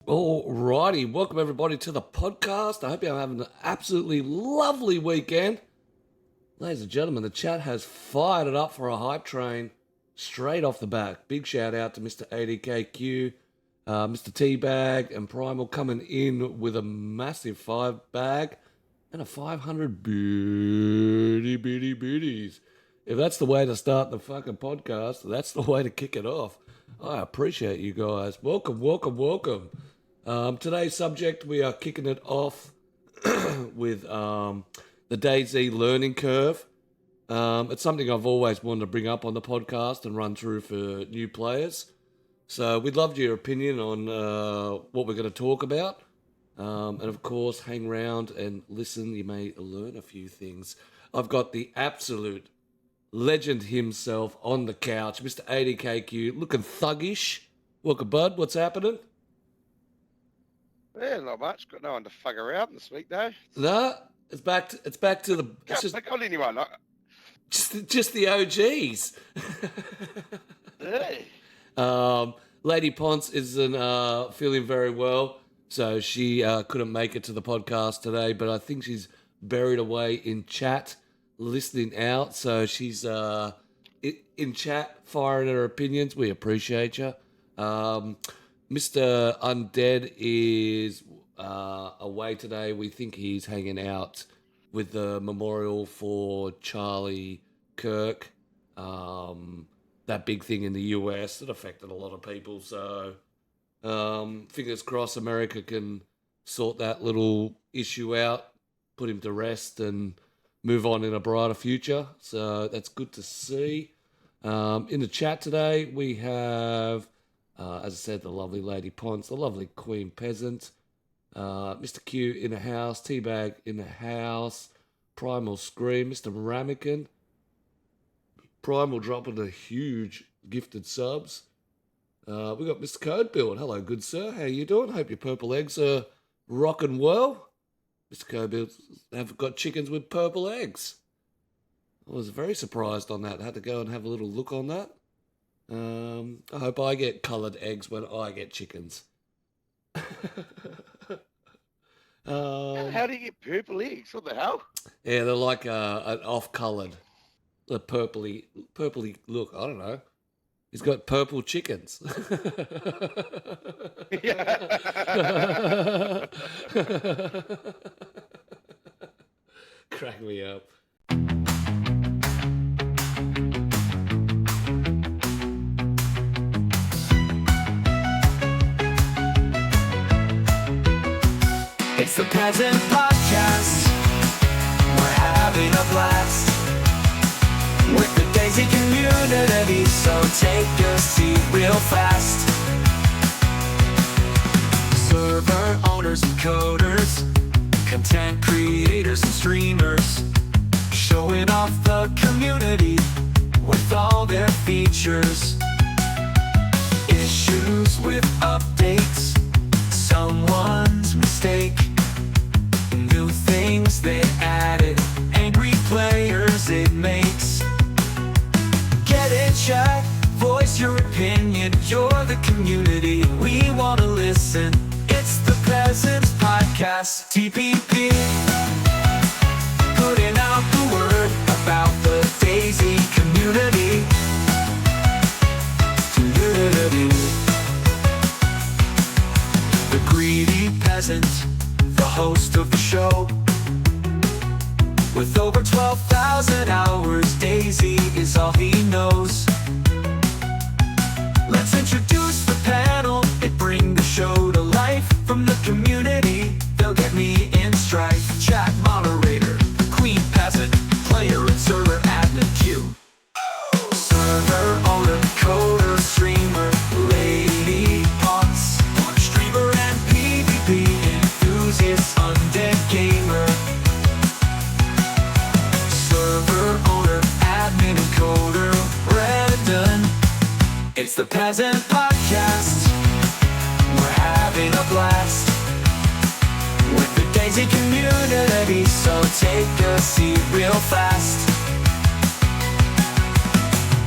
Alrighty, welcome everybody to the podcast. I hope you're having an absolutely lovely weekend. Ladies and gentlemen, the chat has fired it up for a hype train straight off the back. Big shout out to Mr. ADKQ, Mr. Teabag, and Primal coming in with a massive 5-bag and a 500 beauties. If that's the way to start the fucking podcast, that's the way to kick it off. I appreciate you guys. Welcome. Today's subject, we are kicking it off with the DayZ learning curve. It's something I've always wanted to bring up on the podcast and run through for new players. So we'd love your opinion on what we're going to talk about. And of course, hang around and listen. You may learn a few things. I've got the absolute legend himself on the couch, Mr. ADKQ, looking thuggish. Welcome, bud. What's happening? Yeah, not much. Got no one to fuck around this week, though. No, it's back to the. Can't pick on anyone. Just the OGs. Hey. Lady Ponce isn't feeling very well, so she couldn't make it to the podcast today. But I think she's buried away in chat, listening out. So she's in chat, firing her opinions. We appreciate you. Mr. Undead is away today. We think he's hanging out with the memorial for Charlie Kirk. That big thing in the US that affected a lot of people. So fingers crossed America can sort that little issue out, put him to rest and move on in a brighter future. So that's good to see. In the chat today, we have... as I said, the lovely Lady Ponce, the lovely Queen Peasant, Mr. Q in the house, Teabag in the house, Primal Scream, Mr. Ramekin, Primal dropping a huge gifted subs. We got Mr. Codebuild. Hello, good sir. How you doing? Hope your purple eggs are rocking well. Mr. Codebuild have got chickens with purple eggs. I was very surprised on that. I had to go and have a little look on that. I hope I get coloured eggs when I get chickens. How do you get purple eggs? What the hell? Yeah, they're like an off-coloured, a purpley look. I don't know. He's got purple chickens. Crack me up. It's the Peasant Podcast. We're having a blast with the DayZ community, so take a seat real fast. Server owners and coders, content creators and streamers, showing off the community with all their features. Issues with updates, someone's mistake, new things they added, angry players it makes. Get in chat, voice your opinion, you're the community, we want to listen. It's the Peasants Podcast, TPP, putting out the word about the DayZ community. The greedy peasant, the host of the show, with over 12,000 hours, DayZ is all he knows. Let's introduce the panel and bring the show to life. From the community, they'll get me in strife. Chat moderator, Queen Peasant, player and server admin Q, server owner, coder, streamer, Lady Ponce, streamer and PvP enthusiast, undead gamer, server owner, admin and coder, Redden. It's the Peasant Podcast. We're having a blast with the DayZ community, so take a seat real fast.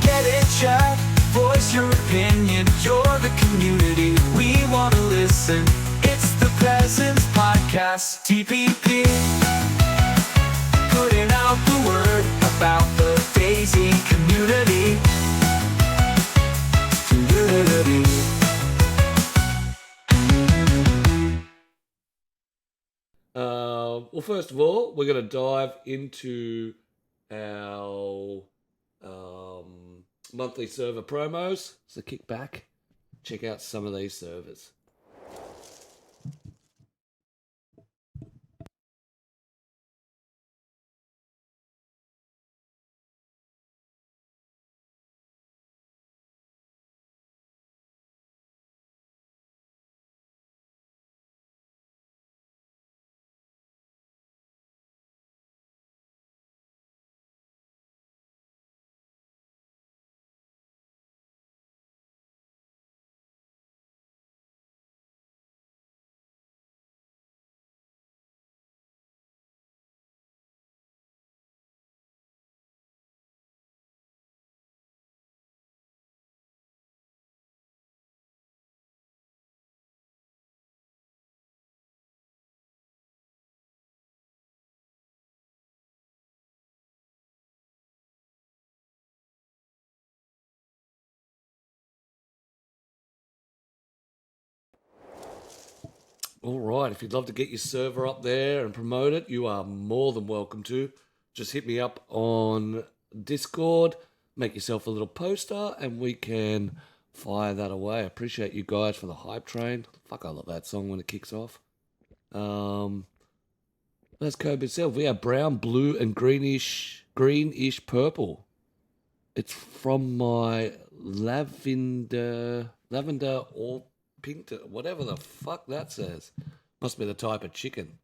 Get in chat, voice your opinion, you're the community, we want to listen. Well, first of all, we're going to dive into our monthly server promos. So kick back, check out some of these servers. All right, if you'd love to get your server up there and promote it, you are more than welcome to. Just hit me up on Discord, make yourself a little poster, and we can fire that away. I appreciate you guys for the hype train. Fuck, I love that song when it kicks off. That's code itself. We have brown, blue, and greenish purple. It's from my lavender or pink, whatever the fuck that says. Must be the type of chicken.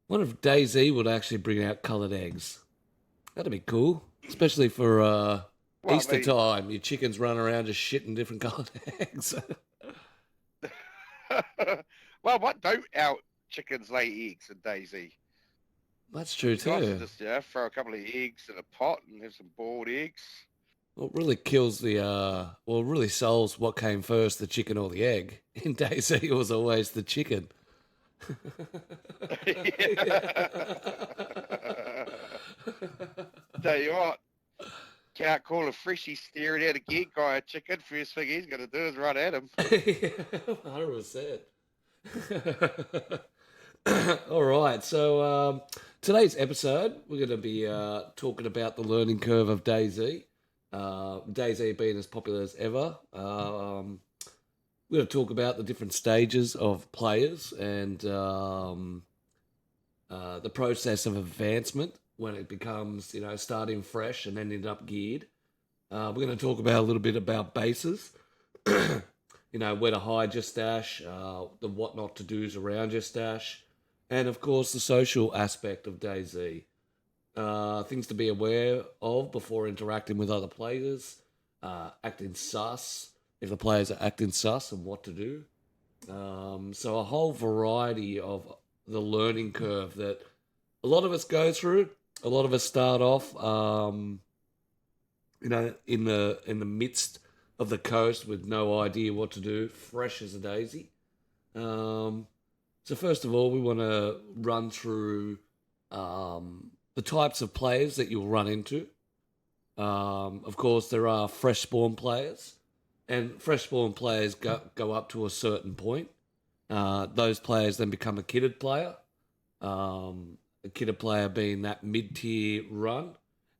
Wonder if DayZ would actually bring out coloured eggs. That'd be cool, especially for Well, I Easter mean- time. Your chickens run around just shitting different coloured eggs. Well, what don't our chickens lay eggs in DayZ? That's true You guys too. can just throw a couple of eggs in a pot and have some boiled eggs. Well, it really kills the, well, it really solves what came first, the chicken or the egg. In DayZ, it was always the chicken. Tell you what, can't call a freshie staring at a gig guy a chicken. First thing he's going to do is run at him. 100%. All right, so today's episode, we're going to be talking about the learning curve of DayZ. DayZ being as popular as ever. We're going to talk about the different stages of players and the process of advancement when it becomes, starting fresh and ending up geared. We're going to talk about a little bit about bases, where to hide your stash, the what not to do's around your stash, and of course the social aspect of DayZ. Things to be aware of before interacting with other players, acting sus, if the players are acting sus, and what to do. So a whole variety of the learning curve that a lot of us go through. A lot of us start off, in the midst of the coast with no idea what to do, fresh as a daisy. So first of all, we want to run through the types of players that you'll run into. Of course, there are fresh spawn players, and fresh spawn players go up to a certain point. Those players then become a kitted player. A kitted player being that mid-tier run,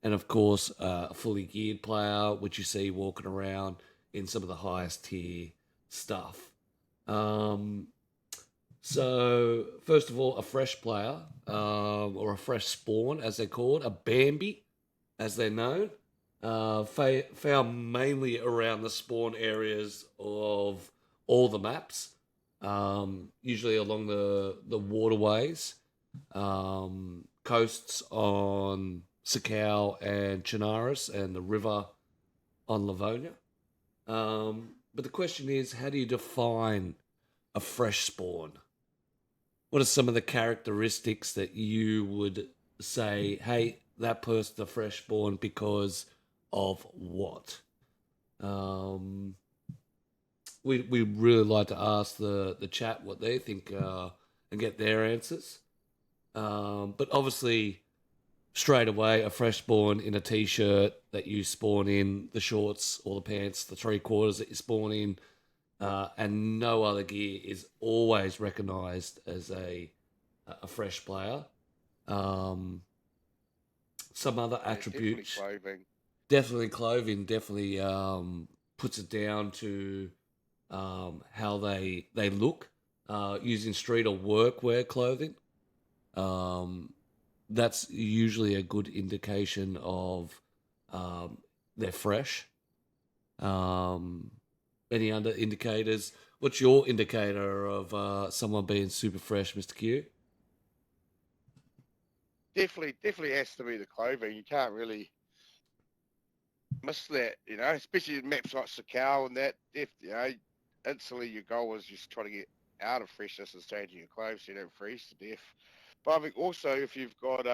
and of course a fully geared player, which you see walking around in some of the highest tier stuff. So first of all, a fresh player, or a fresh spawn, as they're called, a Bambi, as they're known, found mainly around the spawn areas of all the maps, usually along the waterways, coasts on Sakau and Chinaris, and the river on Livonia. But the question is, how do you define a fresh spawn? What are some of the characteristics that you would say, hey, that person's a fresh spawn because of what? We really like to ask the chat what they think and get their answers. But obviously, straight away, a fresh spawn in a t-shirt that you spawn in, the shorts or the pants, the 3/4 that you spawn in, and no other gear is always recognised as a a fresh player. Some other Yeah, definitely attributes, clothing. definitely clothing, definitely puts it down to how they look. Using street or workwear clothing, that's usually a good indication of they're fresh. Um, any other indicators? What's your indicator of someone being super fresh, Mr. Q? Definitely has to be the clothing. You can't really miss that, especially in maps like Sakau and that. Instantly your goal is just trying to get out of freshness and changing your clothes so you don't freeze to death. But I think also if you've got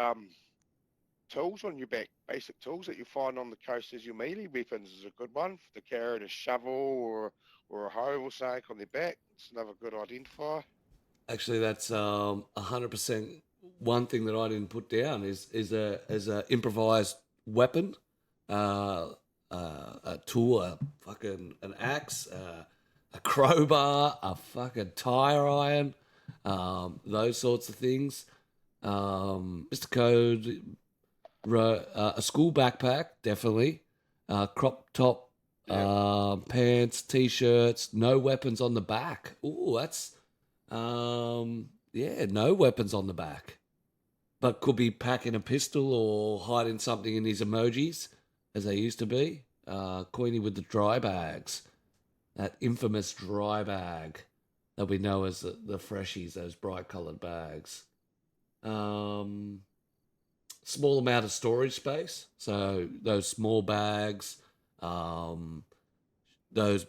tools on your back, basic tools that you find on the coast as your melee weapons is a good one. To carry a shovel or a hoe or something on their back, it's another good identifier. Actually, that's 100% one thing that I didn't put down is a improvised weapon, a tool, a fucking an axe, a crowbar, a fucking tire iron, those sorts of things. Mr. Code wrote a school backpack, definitely, crop top, Yeah. pants, t-shirts, no weapons on the back. Ooh, that's yeah, no weapons on the back. But could be packing a pistol or hiding something in his emojis, as they used to be. Queenie with the dry bags. That infamous dry bag that we know as the freshies, those bright coloured bags. Small amount of storage space. So those small bags, those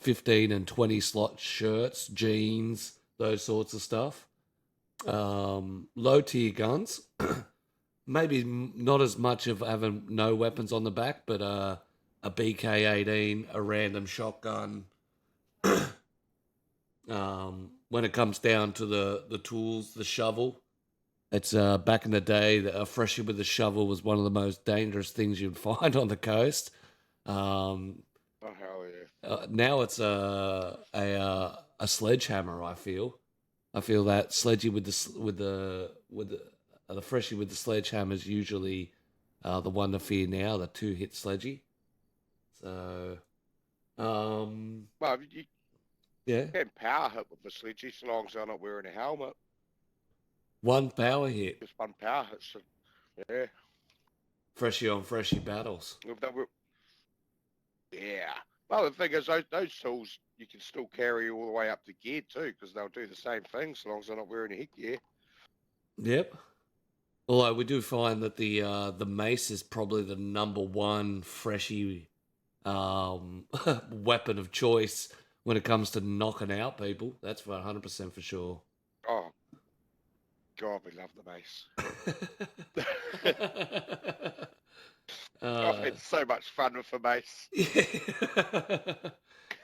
15 and 20 slot shirts, jeans, those sorts of stuff. Low tier guns, maybe not as much of having no weapons on the back, but a BK-18, a random shotgun. When it comes down to the tools, the shovel, it's back in the day that a freshie with a shovel was one of the most dangerous things you'd find on the coast. Um, Oh hell yeah. Now it's a sledgehammer. I feel that sledgy with the freshie with the sledgehammer is usually the one to fear now. The 2-hit sledgy. So Well, you yeah, can power hit with the sledgy so long as they're not wearing a helmet. one power hit. Just one power hit. So, yeah. Freshie on freshie battles. If they were, yeah. Well, the thing is, those tools you can still carry all the way up to gear too, because they'll do the same thing so long as they're not wearing a headgear. Yep. Although we do find that the mace is probably the number one freshie weapon of choice when it comes to knocking out people. That's for 100% for sure. Oh, God, we love the mace. I've had so much fun with the mace. Yeah.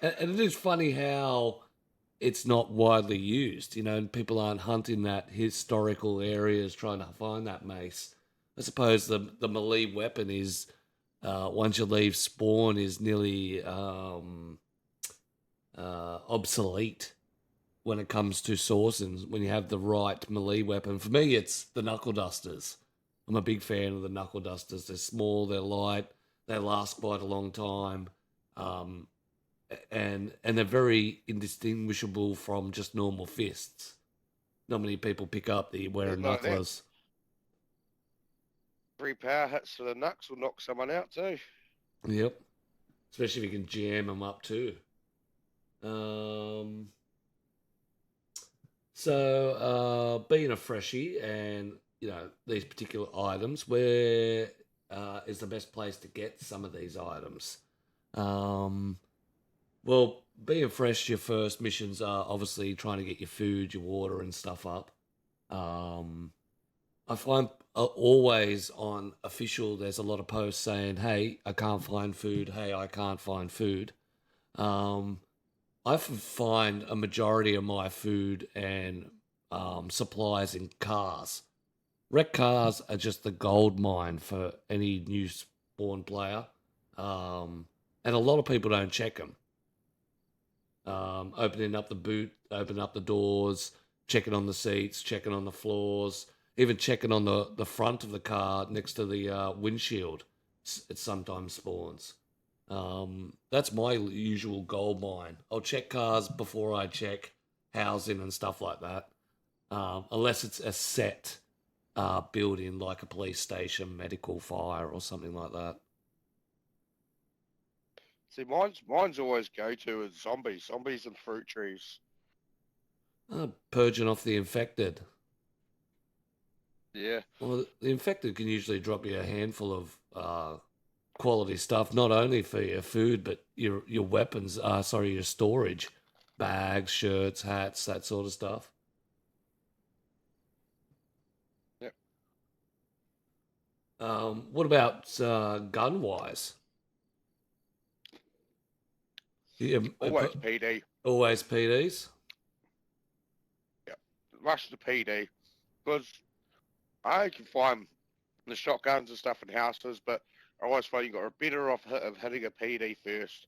And it is funny how it's not widely used, and people aren't hunting that historical areas trying to find that mace. I suppose the melee weapon is, once you leave spawn, is nearly obsolete when it comes to sourcing, when you have the right melee weapon. For me, it's the knuckle dusters. I'm a big fan of the knuckle dusters. They're small, they're light, they last quite a long time, and they're very indistinguishable from just normal fists. Not many people pick up the wearing Like that. knucklers. 3 power hits to the knucks will knock someone out too. Yep, especially if you can jam them up too. So being a freshie and these particular items, where is the best place to get some of these items? Well, being fresh, your first missions are obviously trying to get your food, your water, and stuff up. I find always on official, there's a lot of posts saying, "Hey, I can't find food. Hey, I can't find food." I find a majority of my food and supplies in cars. Wrecked cars are just the gold mine for any new spawn player, and a lot of people don't check them. Opening up the boot, opening up the doors, checking on the seats, checking on the floors, even checking on the front of the car next to the windshield. It sometimes spawns. That's my usual gold mine. I'll check cars before I check housing and stuff like that. Unless it's a set building like a police station, medical, fire, or something like that. See, mine's always go to is zombies and fruit trees. Purging off the infected. Yeah, Well, the infected can usually drop you a handful of quality stuff, not only for your food, but your weapons, your storage, bags, shirts, hats, that sort of stuff. Yep. What about gun-wise? Yeah, always PD. always PDs? Rush the PD because I can find the shotguns and stuff in houses, but I always find you got a better off of hitting a PD first,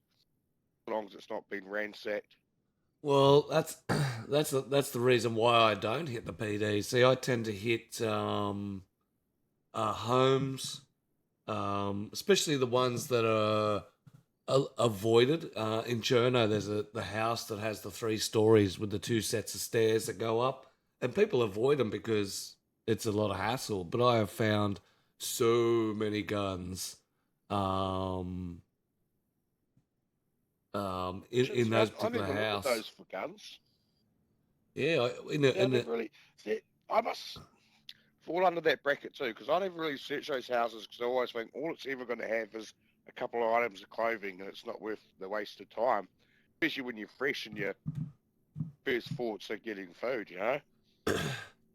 as long as it's not been ransacked. Well, that's the reason why I don't hit the PD. See, I tend to hit homes, especially the ones that are avoided. In Cherno, there's the house that has the 3 stories with the 2 sets of stairs that go up, and people avoid them because it's a lot of hassle. But I have found so many guns in those particular I never house. looked at those for guns. Yeah, I never really. See, I must fall under that bracket too, because I never really search those houses because I always think all it's ever going to have is a couple of items of clothing, and it's not worth the waste of time, especially when you're fresh and your first thoughts are getting food. You know.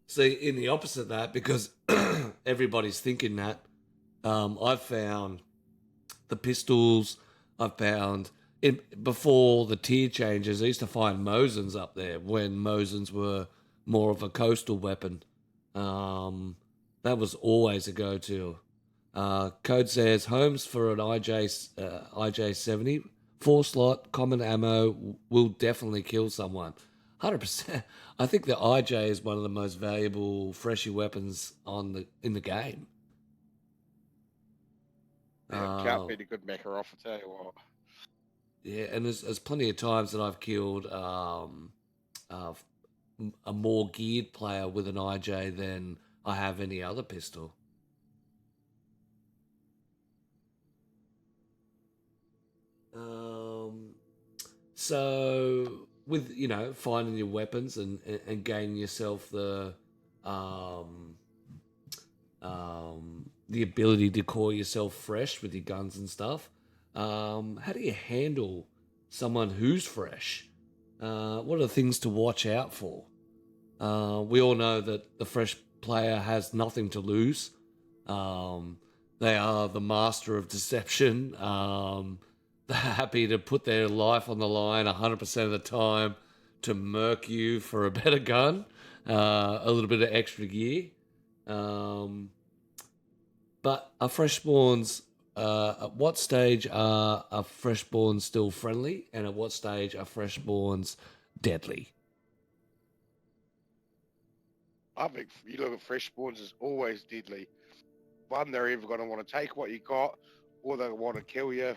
See, in the opposite of that, because everybody's thinking that, I've found the pistols. I've found before the tier changes. I used to find Mosins up there when Mosins were more of a coastal weapon. That was always a go-to. Code says homes for an IJ70 4-slot common ammo will definitely kill someone. 100%. I think the IJ is one of the most valuable freshie weapons in the game. Yeah, can't beat a good Makarov, I tell you what. Yeah, and there's plenty of times that I've killed a more geared player with an IJ than I have any other pistol. So with finding your weapons and gaining yourself the ability to call yourself fresh with your guns and stuff, how do you handle someone who's fresh? What are the things to watch out for? We all know that the fresh player has nothing to lose. They are the master of deception. They're happy to put their life on the line 100% of the time to murk you for a better gun, a little bit of extra gear. But are freshborns, at what stage are freshborns still friendly, and at what stage are freshborns deadly? I think you look at fresh spawns as always deadly. One, they're either going to want to take what you got, or they want to kill you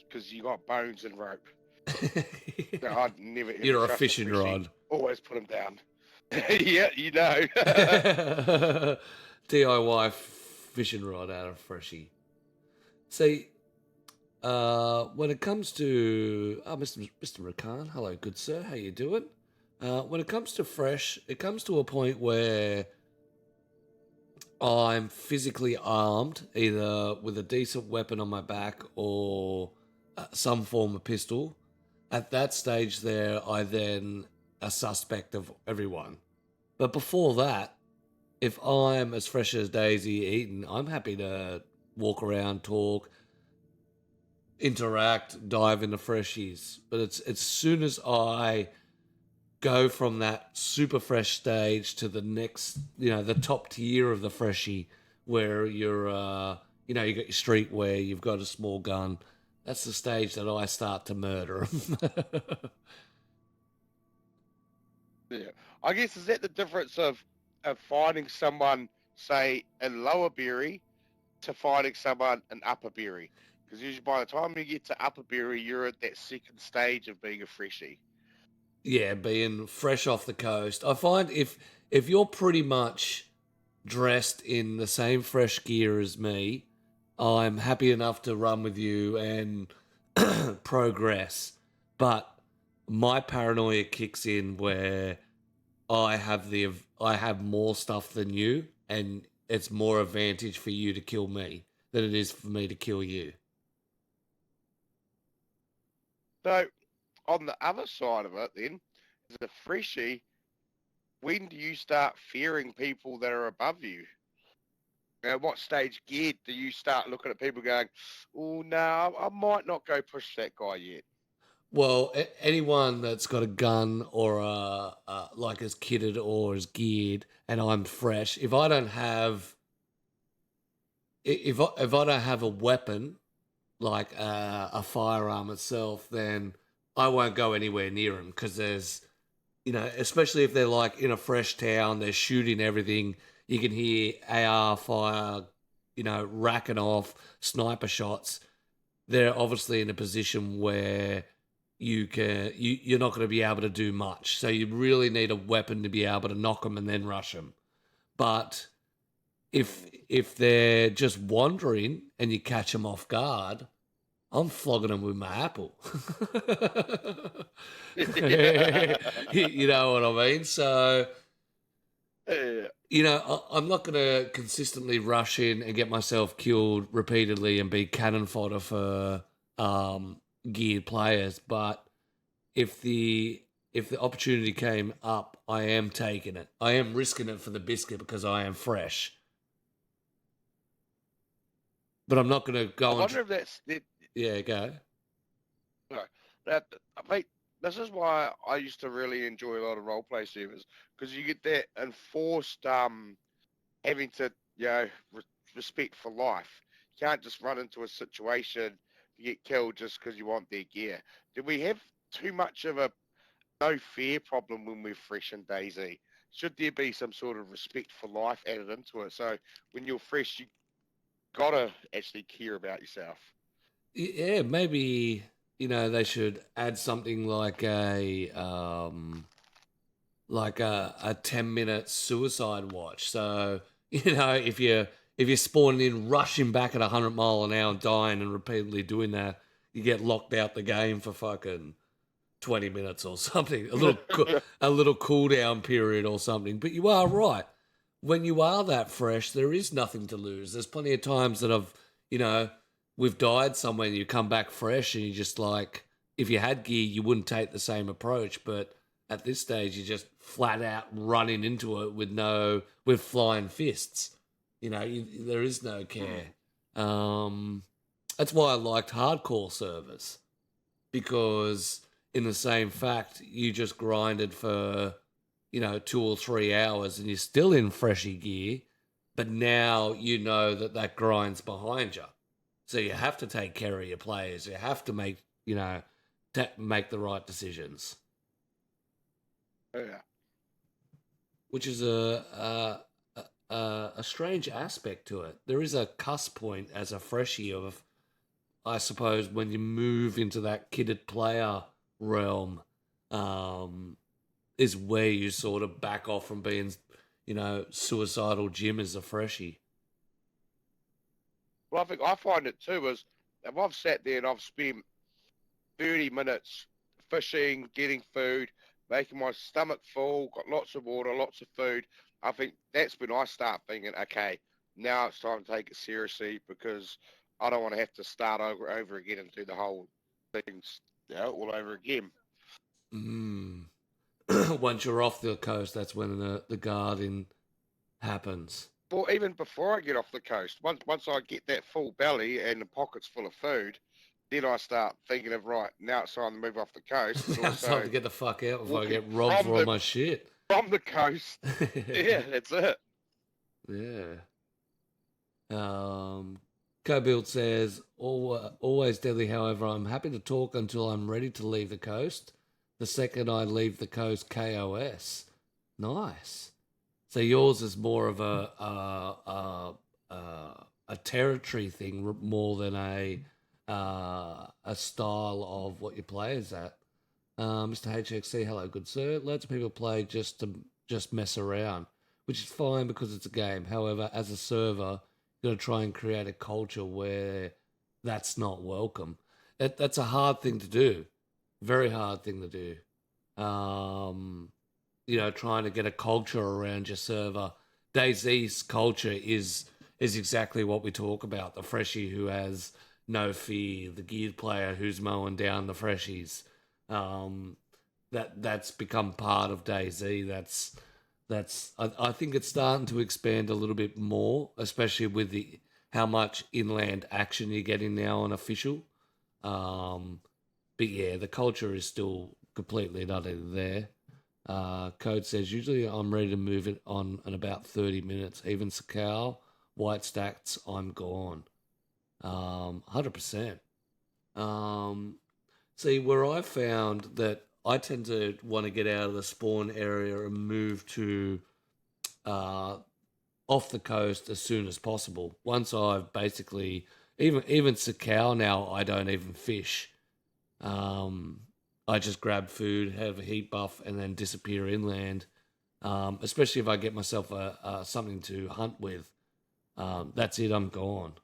because you got bones and rope. So I'd never ever You're a trust fishing freshie. rod. Always put them down. Yeah, you know. DIY fishing rod out of freshie. See, when it comes to Mr. Rakan, hello, good sir, how you doing? When it comes to fresh, it comes to a point where I'm physically armed, either with a decent weapon on my back or some form of pistol. At that stage there, I then a suspect of everyone. But before that, if I'm as fresh as DayZ eating, I'm happy to walk around, talk, interact, dive into freshies. But it's as soon as I go from that super fresh stage to the next, the top tier of the freshie, where you're, you got your streetwear, you've got a small gun. That's the stage that I start to murder them. Yeah. I guess is that the difference of finding someone, say, in Lower Berry to finding someone in Upper Berry? Because usually by the time you get to Upper Berry, you're at that second stage of being a freshie. Yeah, being fresh off the coast. I find if you're pretty much dressed in the same fresh gear as me, I'm happy enough to run with you and progress. But my paranoia kicks in where I have more stuff than you, and it's more advantage for you to kill me than it is for me to kill you. So on the other side of it, then, as a freshie, when do you start fearing people that are above you? At what stage gear do you start looking at people going, "Oh no, I might not go push that guy yet"? Well, anyone that's got a gun or like is kitted or is geared, and I'm fresh. If I don't have a weapon like a firearm itself, then I won't go anywhere near them because there's especially if they're like in a fresh town, they're shooting everything. You can hear AR fire, racking off sniper shots. They're obviously in a position where you're not going to be able to do much. So you really need a weapon to be able to knock them and then rush them. But if they're just wandering and you catch them off guard, I'm flogging them with my apple. Yeah. You know what I mean? So, Yeah. I'm not going to consistently rush in and get myself killed repeatedly and be cannon fodder for geared players. But if the if the opportunity came up, I am taking it. I am risking it for the biscuit because I am fresh. But I'm not going to I go and wonder if that's that. yeah, go. No, that mate. This is why I used to really enjoy a lot of role play servers because you get that enforced having to respect for life. You can't just run into a situation to get killed just because you want their gear. Do we have too much of a no fear problem when we're fresh in DayZ? Should there be some sort of respect for life added into it? So when you're fresh, you gotta actually care about yourself. Yeah, maybe they should add something like a 10-minute suicide watch. So if you're spawning in, rushing back at 100 mile an hour, and dying, and repeatedly doing that, you get locked out the game for fucking 20 minutes or something. A little cool down period or something. But you are right. When you are that fresh, there is nothing to lose. There's plenty of times that we've died somewhere and you come back fresh and you just like, if you had gear, you wouldn't take the same approach. But at this stage, you're just flat out running into it with flying fists. There is no care. That's why I liked hardcore servers, because in the same fact, you just grinded for 2 or 3 hours and you're still in freshy gear, but now you know that grind's behind you. So you have to take care of your players. You have to make the right decisions, Yeah. which is a strange aspect to it. There is a cusp point as a freshie of, I suppose, when you move into that kitted player realm, is where you sort of back off from being, suicidal Jim as a freshie. Well, I think I find it too is if I've sat there and I've spent 30 minutes fishing, getting food, making my stomach full, got lots of water, lots of food, I think that's when I start thinking, okay, now it's time to take it seriously because I don't want to have to start over again and do the whole thing all over again. Mm. Once you're off the coast, that's when the guarding happens. Well, even before I get off the coast, once I get that full belly and the pockets full of food, then I start thinking of right now it's time to move off the coast, but Now it's time also to get the fuck out before I walking get robbed from for all the my shit. from the coast. Yeah, that's it. Yeah. Co-build says, always deadly, however, I'm happy to talk until I'm ready to leave the coast. The second I leave the coast, KOS. Nice. So yours is more of a territory thing more than a style of what your players at. Mr. HXC, hello, good sir. Loads of people play just to just mess around, which is fine because it's a game. However, as a server, you got to try and create a culture where that's not welcome. That's a hard thing to do, very hard thing to do. Trying to get a culture around your server. DayZ's culture is exactly what we talk about. The freshie who has no fear, the geared player who's mowing down the freshies. That's become part of DayZ. I think it's starting to expand a little bit more, especially with how much inland action you're getting now on official. But yeah, the culture is still completely not in there. Code says, usually I'm ready to move it on in about 30 minutes. Even Sakal, white stats, I'm gone. 100%. See, where I found that I tend to want to get out of the spawn area and move to off the coast as soon as possible. Once I've basically, even Sakal now, I don't even fish. I just grab food, have a heat buff, and then disappear inland. Especially if I get myself something to hunt with. That's it, I'm gone.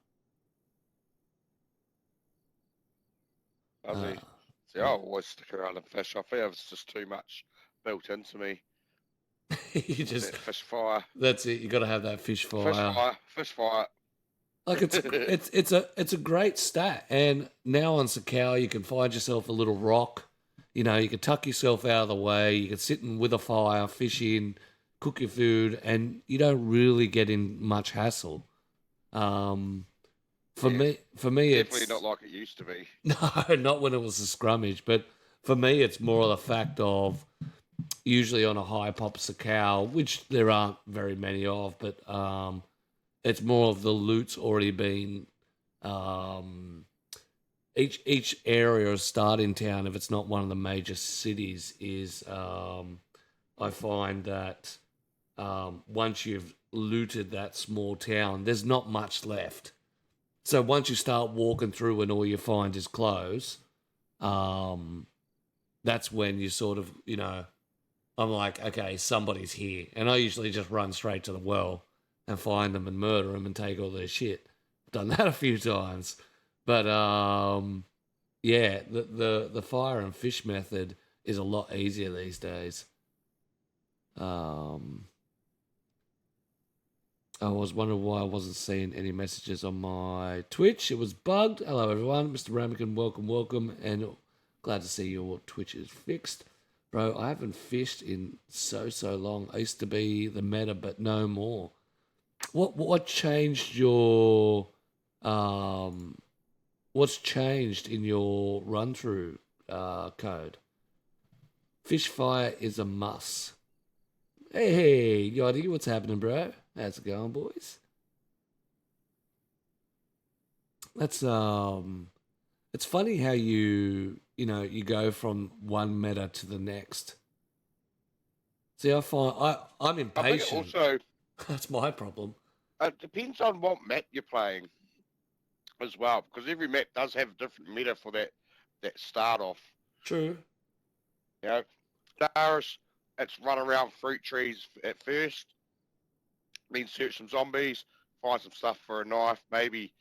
Lovely. See, I always stick around and fish. I feel it's just too much built into me. You just That fish fire. That's it. You got to have that fish fire. Fish fire. Like it's a great stat. And now on Sakal, you can find yourself a little rock. You can tuck yourself out of the way. You can sit in with a fire, fish in, cook your food, and you don't really get in much hassle. For me, Definitely it's not like it used to be. no, not when it was a scrummage. But for me, it's more of the fact of usually on a high pop Sakal, which there aren't very many of, but it's more of the loot's already been each area of starting town, if it's not one of the major cities, is I find that once you've looted that small town, there's not much left. So once you start walking through and all you find is clothes, that's when you sort of, I'm like, okay, somebody's here. And I usually just run straight to the well and find them and murder them and take all their shit. I've done that a few times. But, yeah, the fire and fish method is a lot easier these days. I was wondering why I wasn't seeing any messages on my Twitch. It was bugged. Hello, everyone. Mr. Ramekin, welcome. And glad to see your Twitch is fixed. Bro, I haven't fished in so long. I used to be the meta, but no more. What changed your... what's changed in your run-through code? Fish fire is a must. Hey, Yachty, what's happening, bro? How's it going, boys? That's it's funny how you go from one meta to the next. See, I find I'm impatient. I think also that's my problem. it depends on what map you're playing as well, because every map does have a different meta for that start off. True. Daris, it's run around fruit trees at first, then search some zombies, find some stuff for a knife, maybe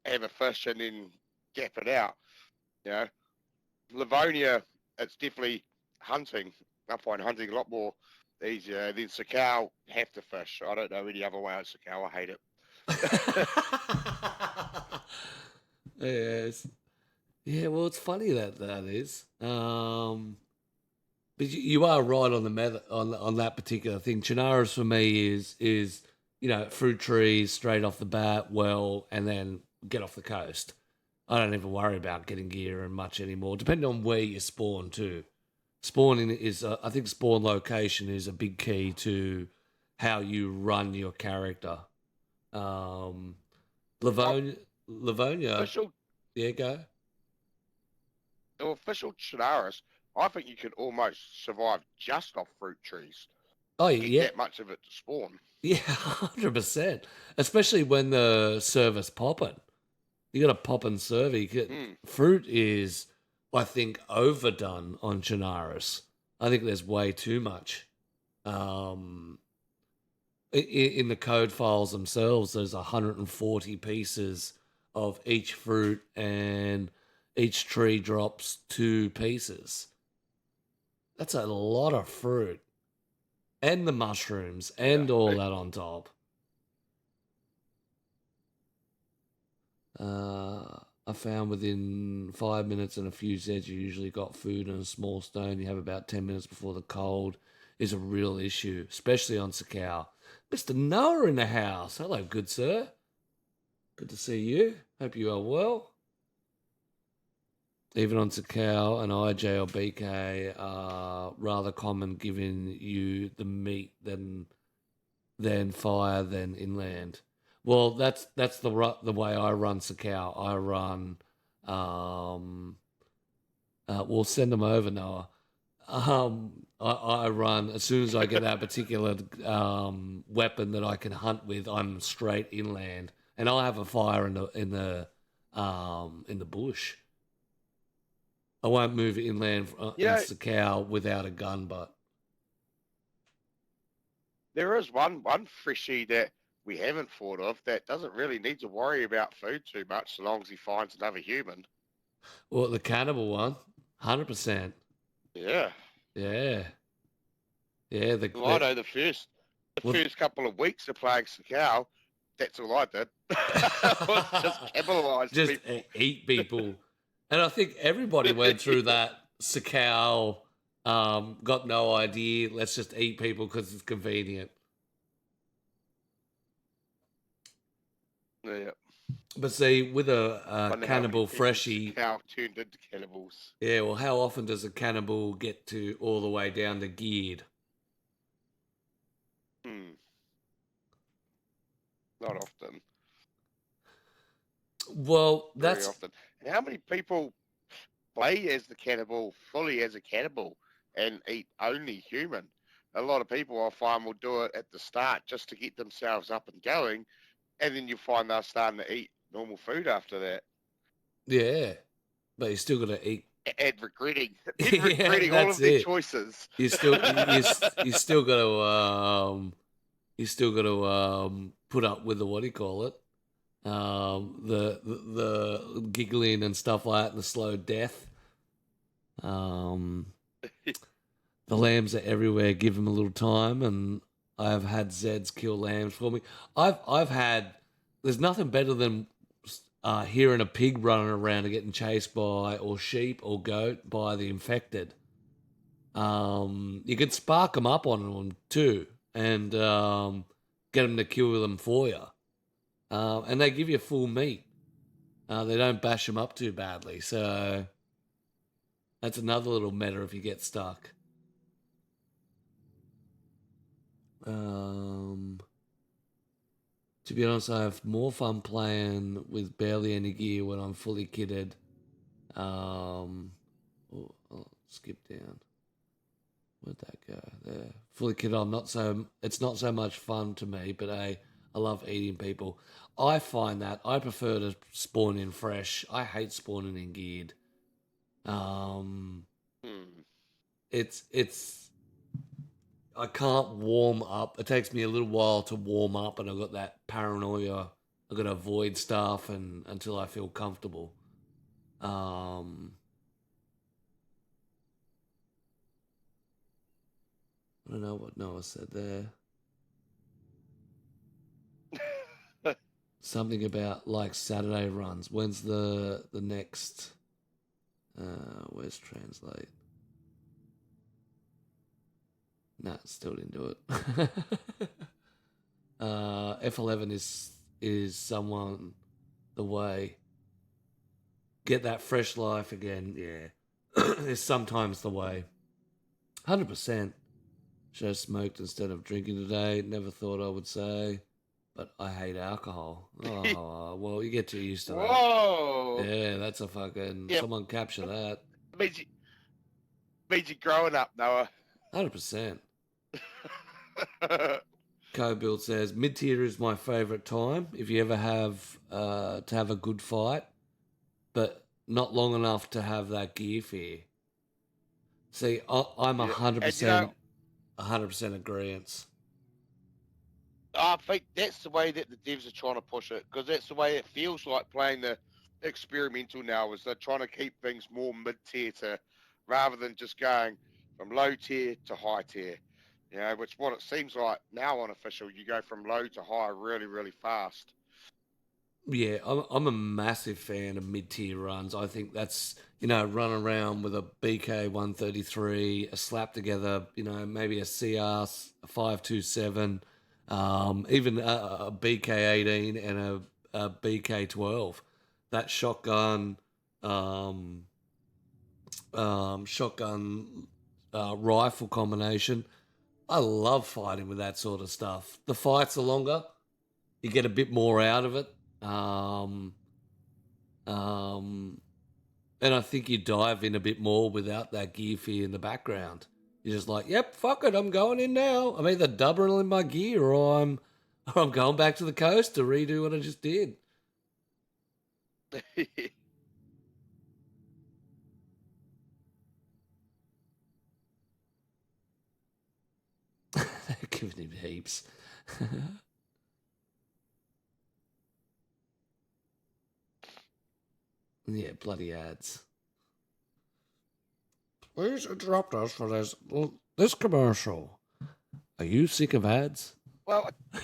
have a fish and then gap it out. Livonia, it's definitely hunting. I find hunting a lot more easier. Then Sakal, have to fish. I don't know any other way on Sakal. I hate it. Yes. Yeah, well, it's funny that is. But you are right on the on that particular thing. Chinaras for me is fruit trees straight off the bat, well, and then get off the coast. I don't even worry about getting gear and much anymore, depending on where you spawn too. Spawning is, I think, spawn location is a big key to how you run your character. Livonia, Official, yeah, go. official Chinaras I think you could almost survive just off fruit trees. Oh Get yeah, that much of it to spawn. yeah, 100%. Especially when the service popping. You got a popping server. Mm. Fruit is, I think, overdone on Chernarus. I think there's way too much. In the code files themselves, there's 140 pieces of each fruit, and each tree drops 2 pieces. That's a lot of fruit, and the mushrooms, and Yeah, all big. that on top. I found within 5 minutes and a few Zeds, you usually got food and a small stone. You have about 10 minutes before the cold is a real issue, especially on Sakau. Mr. Noah in the house. Hello, good sir. Good to see you. Hope you are well. Even on Sakau, an IJ or BK are rather common, giving you the meat than fire than inland. Well, that's the way I run Sakau. I run. We'll send them over, Noah. I run as soon as I get that particular weapon that I can hunt with. I'm straight inland, and I'll have a fire in the bush. I won't move inland in Sakau without a gun, but there is one freshie that we haven't thought of that doesn't really need to worry about food too much, so long as he finds another human. well, the cannibal one, 100%. Yeah. Yeah. Yeah, Well, I know the first couple of weeks of playing Sakau, that's all I did. Was just cannibalize just people. Eat people. And I think everybody went through that. Sakau got no idea. Let's just eat people because it's convenient. Yeah. But see, with a Wonder how cannibal many people freshie, Sakau turned into cannibals. yeah. Well, how often does a cannibal get to all the way down to geared? Not often. Well, Very that's often. And how many people play as the cannibal, fully as a cannibal, and eat only human? A lot of people I find will do it at the start just to get themselves up and going, and then you find they're starting to eat normal food after that. yeah. But you still got to eat. And regretting, Yeah, regretting all that's of their it. choices. You still got to put up with the what do you call it? The giggling and stuff like that, and the slow death. The lambs are everywhere. Give them a little time, and I've had Zeds kill lambs for me. I've had. There's nothing better than hearing a pig running around and getting chased by, or sheep or goat by the infected. You could spark them up on them too, and get them to kill them for you. And they give you full meat. They don't bash them up too badly, so that's another little meta if you get stuck. To be honest, I have more fun playing with barely any gear when I'm fully kitted. I'll skip down. Where'd that go? There. Fully kitted, it's not so much fun to me, but I love eating people. I find that I prefer to spawn in fresh. I hate spawning in geared. It's I can't warm up. It takes me a little while to warm up, and I've got that paranoia. I've got to avoid stuff and until I feel comfortable. I don't know what Noah said there. Something about like Saturday runs. When's the next? Where's translate? Nah, still didn't do it. F11 is someone the way. Get that fresh life again. Yeah, is sometimes the way. 100%. Should have smoked instead of drinking today. Never thought I would say, but I hate alcohol. Oh, well, you get too used to that. Whoa! Yeah, that's a fucking... Yeah. Someone capture that. Means means you're growing up, Noah. 100%. Co-build says, mid-tier is my favourite time if you ever have to have a good fight, but not long enough to have that gear fear. See, I'm Yeah. 100%, 100% agreeance. I think that's the way that the devs are trying to push it, because that's the way it feels like playing the experimental now, is they're trying to keep things more mid-tier rather than just going from low tier to high tier. You know, which what it seems like now on official, you go from low to high really, really fast. Yeah, I'm a massive fan of mid-tier runs. I think that's, run around with a BK 133, a slap together, maybe a CR 527, even a BK 18 and a BK 12. That shotgun, shotgun rifle combination. I love fighting with that sort of stuff. The fights are longer. You get a bit more out of it. And I think you dive in a bit more without that gear fear in the background. You're just like, yep, fuck it, I'm going in now. I'm either doubling in my gear or I'm going back to the coast to redo what I just did. They're giving him heaps. Yeah, bloody ads. Please interrupt us for this commercial. Are you sick of ads? Well, I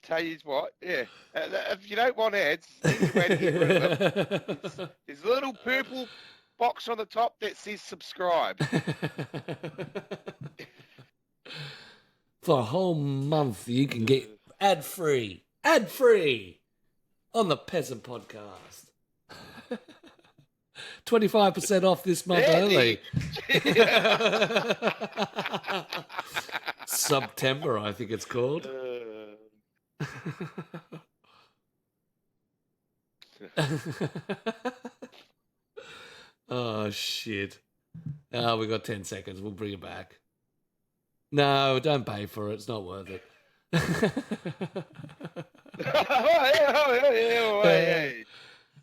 tell you what, yeah. If you don't want ads, easy way to get rid of them. There's a little purple box on the top that says subscribe. For a whole month, you can get ad-free on the Peasant Podcast. 25% off this month only. September, I think it's called. Oh, shit. Oh, we got 10 seconds. We'll bring it back. No, don't pay for it. It's not worth it.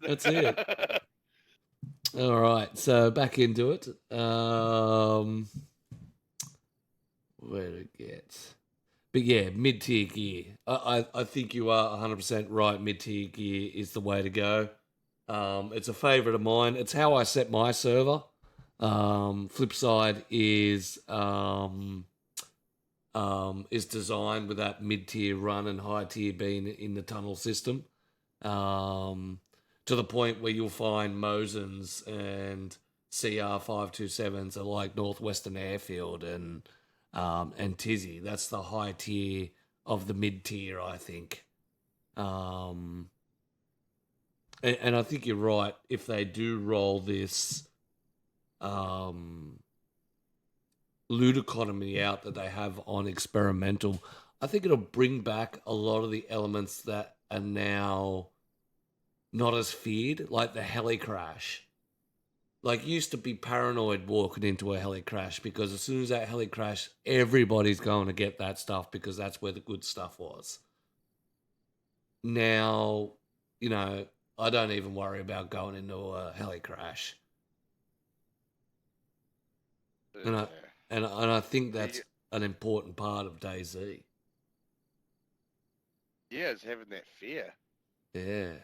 That's it. All right, so back into it. Where to get? But yeah, mid-tier gear. I think you are 100% right. Mid-tier gear is the way to go. It's a favourite of mine. It's how I set my server. Flip side is designed with that mid-tier run and high-tier being in the tunnel system. To the point where you'll find Mosins and CR 527s are like Northwestern Airfield and Tizzy. That's the high tier of the mid tier, I think. And I think you're right. If they do roll this loot economy out that they have on experimental, I think it'll bring back a lot of the elements that are now not as feared, like the heli crash. Like, you used to be paranoid walking into a heli crash because as soon as that heli crash, everybody's going to get that stuff because that's where the good stuff was. Now, I don't even worry about going into a heli crash. And I think that's an important part of DayZ. Yeah, it's having that fear. Yeah.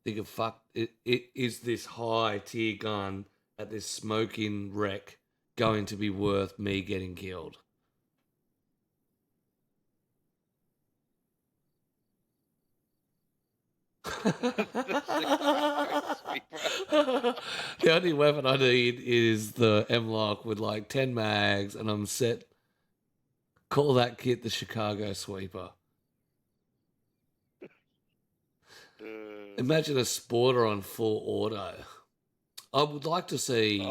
Think of it is this high tier gun at this smoking wreck going to be worth me getting killed? The only weapon I need is the M-Lock with like 10 mags, and I'm set. Call that kit the Chicago Sweeper. Imagine a Sporter on full auto. I would like to see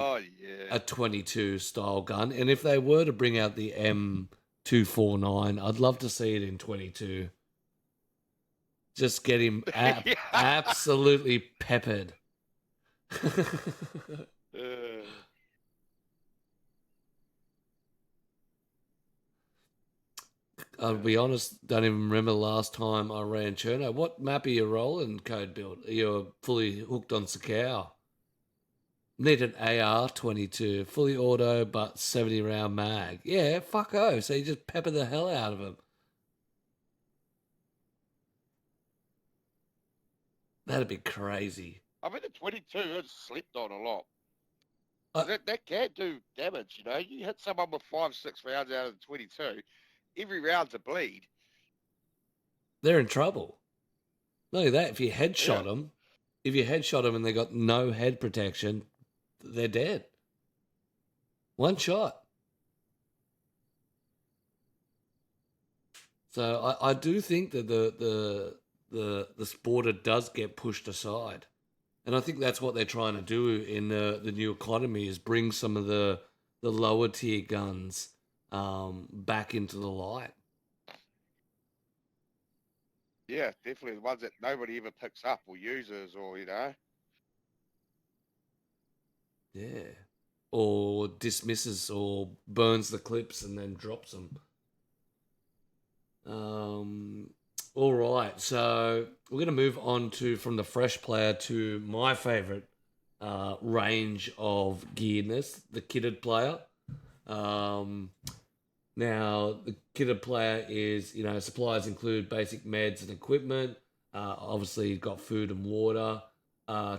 a 22 style gun, and if they were to bring out the M249, I'd love to see it in 22. Just get him absolutely peppered. I'll be honest, don't even remember the last time I ran Cherno. What map are you rolling, Code Build? You're fully hooked on Sakau. Need an AR-22, fully auto, but 70 round mag. Yeah, fuck oh. So you just pepper the hell out of them. That'd be crazy. I mean, the 22 has slipped on a lot. Uh, That can do damage, you know. You hit someone with 5-6 rounds out of the 22, every round's a bleed. They're in trouble. Not only that, if you Yeah. headshot them and they got no head protection, they're dead. One shot. So I do think that the sporter does get pushed aside. And I think that's what they're trying to do in the new economy is bring some of the lower tier guns back into the light. Yeah, definitely the ones that nobody ever picks up or uses, or you know. Yeah. Or dismisses or burns the clips and then drops them. All right, so we're going to move on to from the fresh player to my favorite range of gearness, the kitted player. Now, the kitted player is, supplies include basic meds and equipment. Obviously, you've got food and water.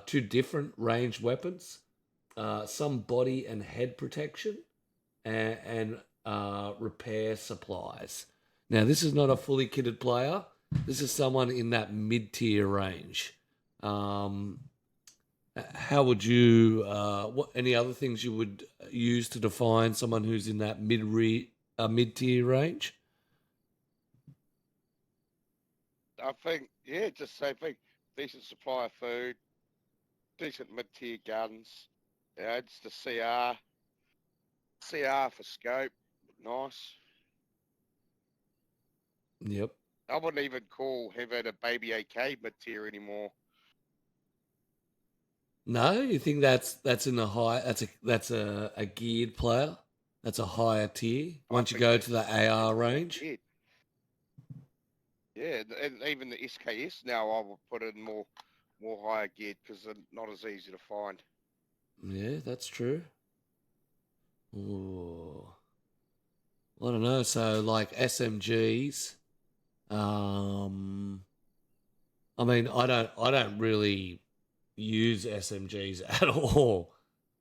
Two different ranged weapons. Some body and head protection. And repair supplies. Now, this is not a fully kitted player. This is someone in that mid-tier range. How would you? What any other things you would use to define someone who's in that mid-tier range? I think, yeah, just same thing. Decent supply of food, decent mid-tier guns. Yeah, it's the CR for scope, nice. Yep. I wouldn't even call having a baby AK mid-tier anymore. No, you think that's in the high? That's a geared player. That's a higher tier. Once you go to the AR range. Yeah, and even the SKS now I would put in more higher geared because they're not as easy to find. Yeah, that's true. Ooh. I don't know. So like SMGs. I mean, I don't really use SMGs at all.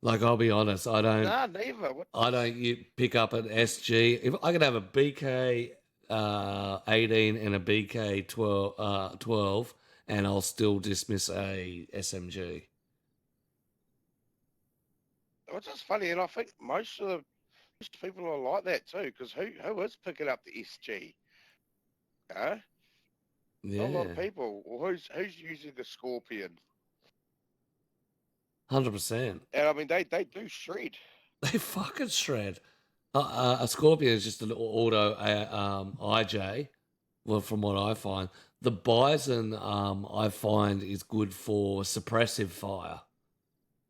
Like, I'll be honest, I don't. Nah, neither. I don't pick up an SG. If I could have a BK 18 and a BK 12, and I'll still dismiss a SMG. Which is funny, and I think most people are like that too. Because who is picking up the SG? Huh? Yeah, Not a lot of people. Or who's using the Scorpion? 100%. And I mean, they do shred. They fucking shred. A Scorpion is just an auto IJ. Well, from what I find, the Bison I find is good for suppressive fire.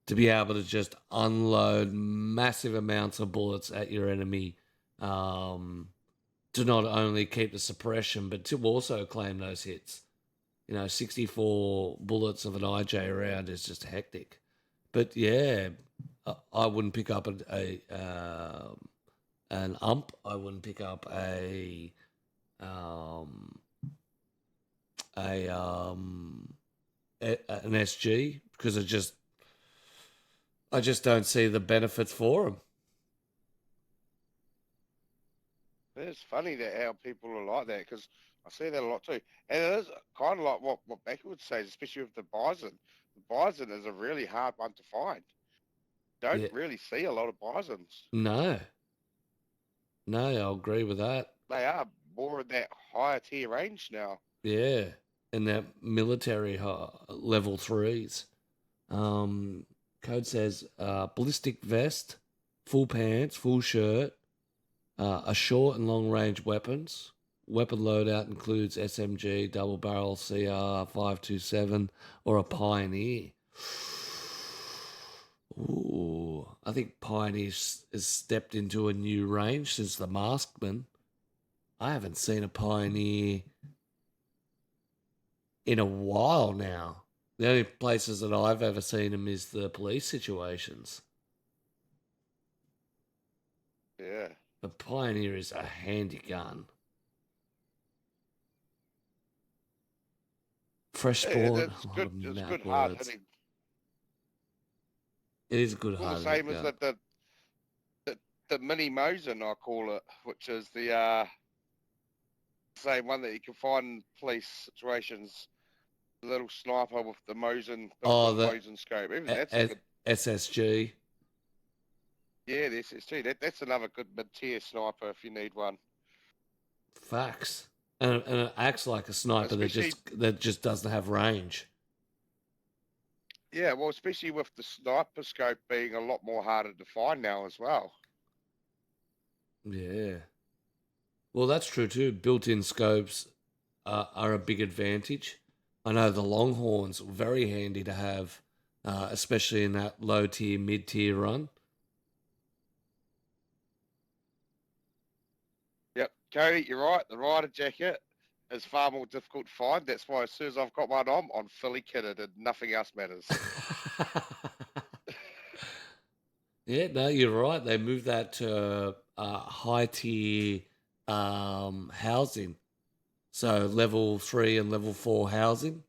To be able to just unload massive amounts of bullets at your enemy, to not only keep the suppression but to also claim those hits. 64 bullets of an IJ round is just hectic. But yeah, I wouldn't pick up an ump. I wouldn't pick up an SG because I just don't see the benefits for them. It's funny that how people are like that because I see that a lot too. And it is kind of like what Becky would say, especially with the Bison. The Bison is a really hard one to find. Don't really see a lot of Bisons. No, I'll agree with that. They are more in that higher tier range now. Yeah, and that military level 3s. Code says ballistic vest, full pants, full shirt, a short and long range weapons. Weapon loadout includes SMG, double barrel, CR, 5.27, or a Pioneer. Ooh, I think Pioneer has stepped into a new range since the Maskman. I haven't seen a Pioneer in a while now. The only places that I've ever seen them is the police situations. Yeah. The Pioneer is a handy gun. Fresh Yeah, Sport, that's a lot good. of It's mad good hard words. hitting. It is a good All the hard hit same as gun. the mini Mosin, I call it, which is the same one that you can find in police situations. The little sniper with the Mosin, Oh, built-in the Mosin scope. Even that's a good. SSG. Yeah, the SST. That's another good mid-tier sniper if you need one. Facts. And it acts like a sniper Especially, that just doesn't have range. yeah, well, especially with the sniper scope being a lot more harder to find now as well. Yeah. Well, that's true too. Built-in scopes are a big advantage. I know the Longhorns are very handy to have, especially in that low tier, mid tier run. Yep, Cody, you're right. The rider jacket is far more difficult to find. That's why as soon as I've got mine on, I'm fully kitted and nothing else matters. Yeah, no, you're right. They moved that to high tier housing. So level 3 and level 4 housing.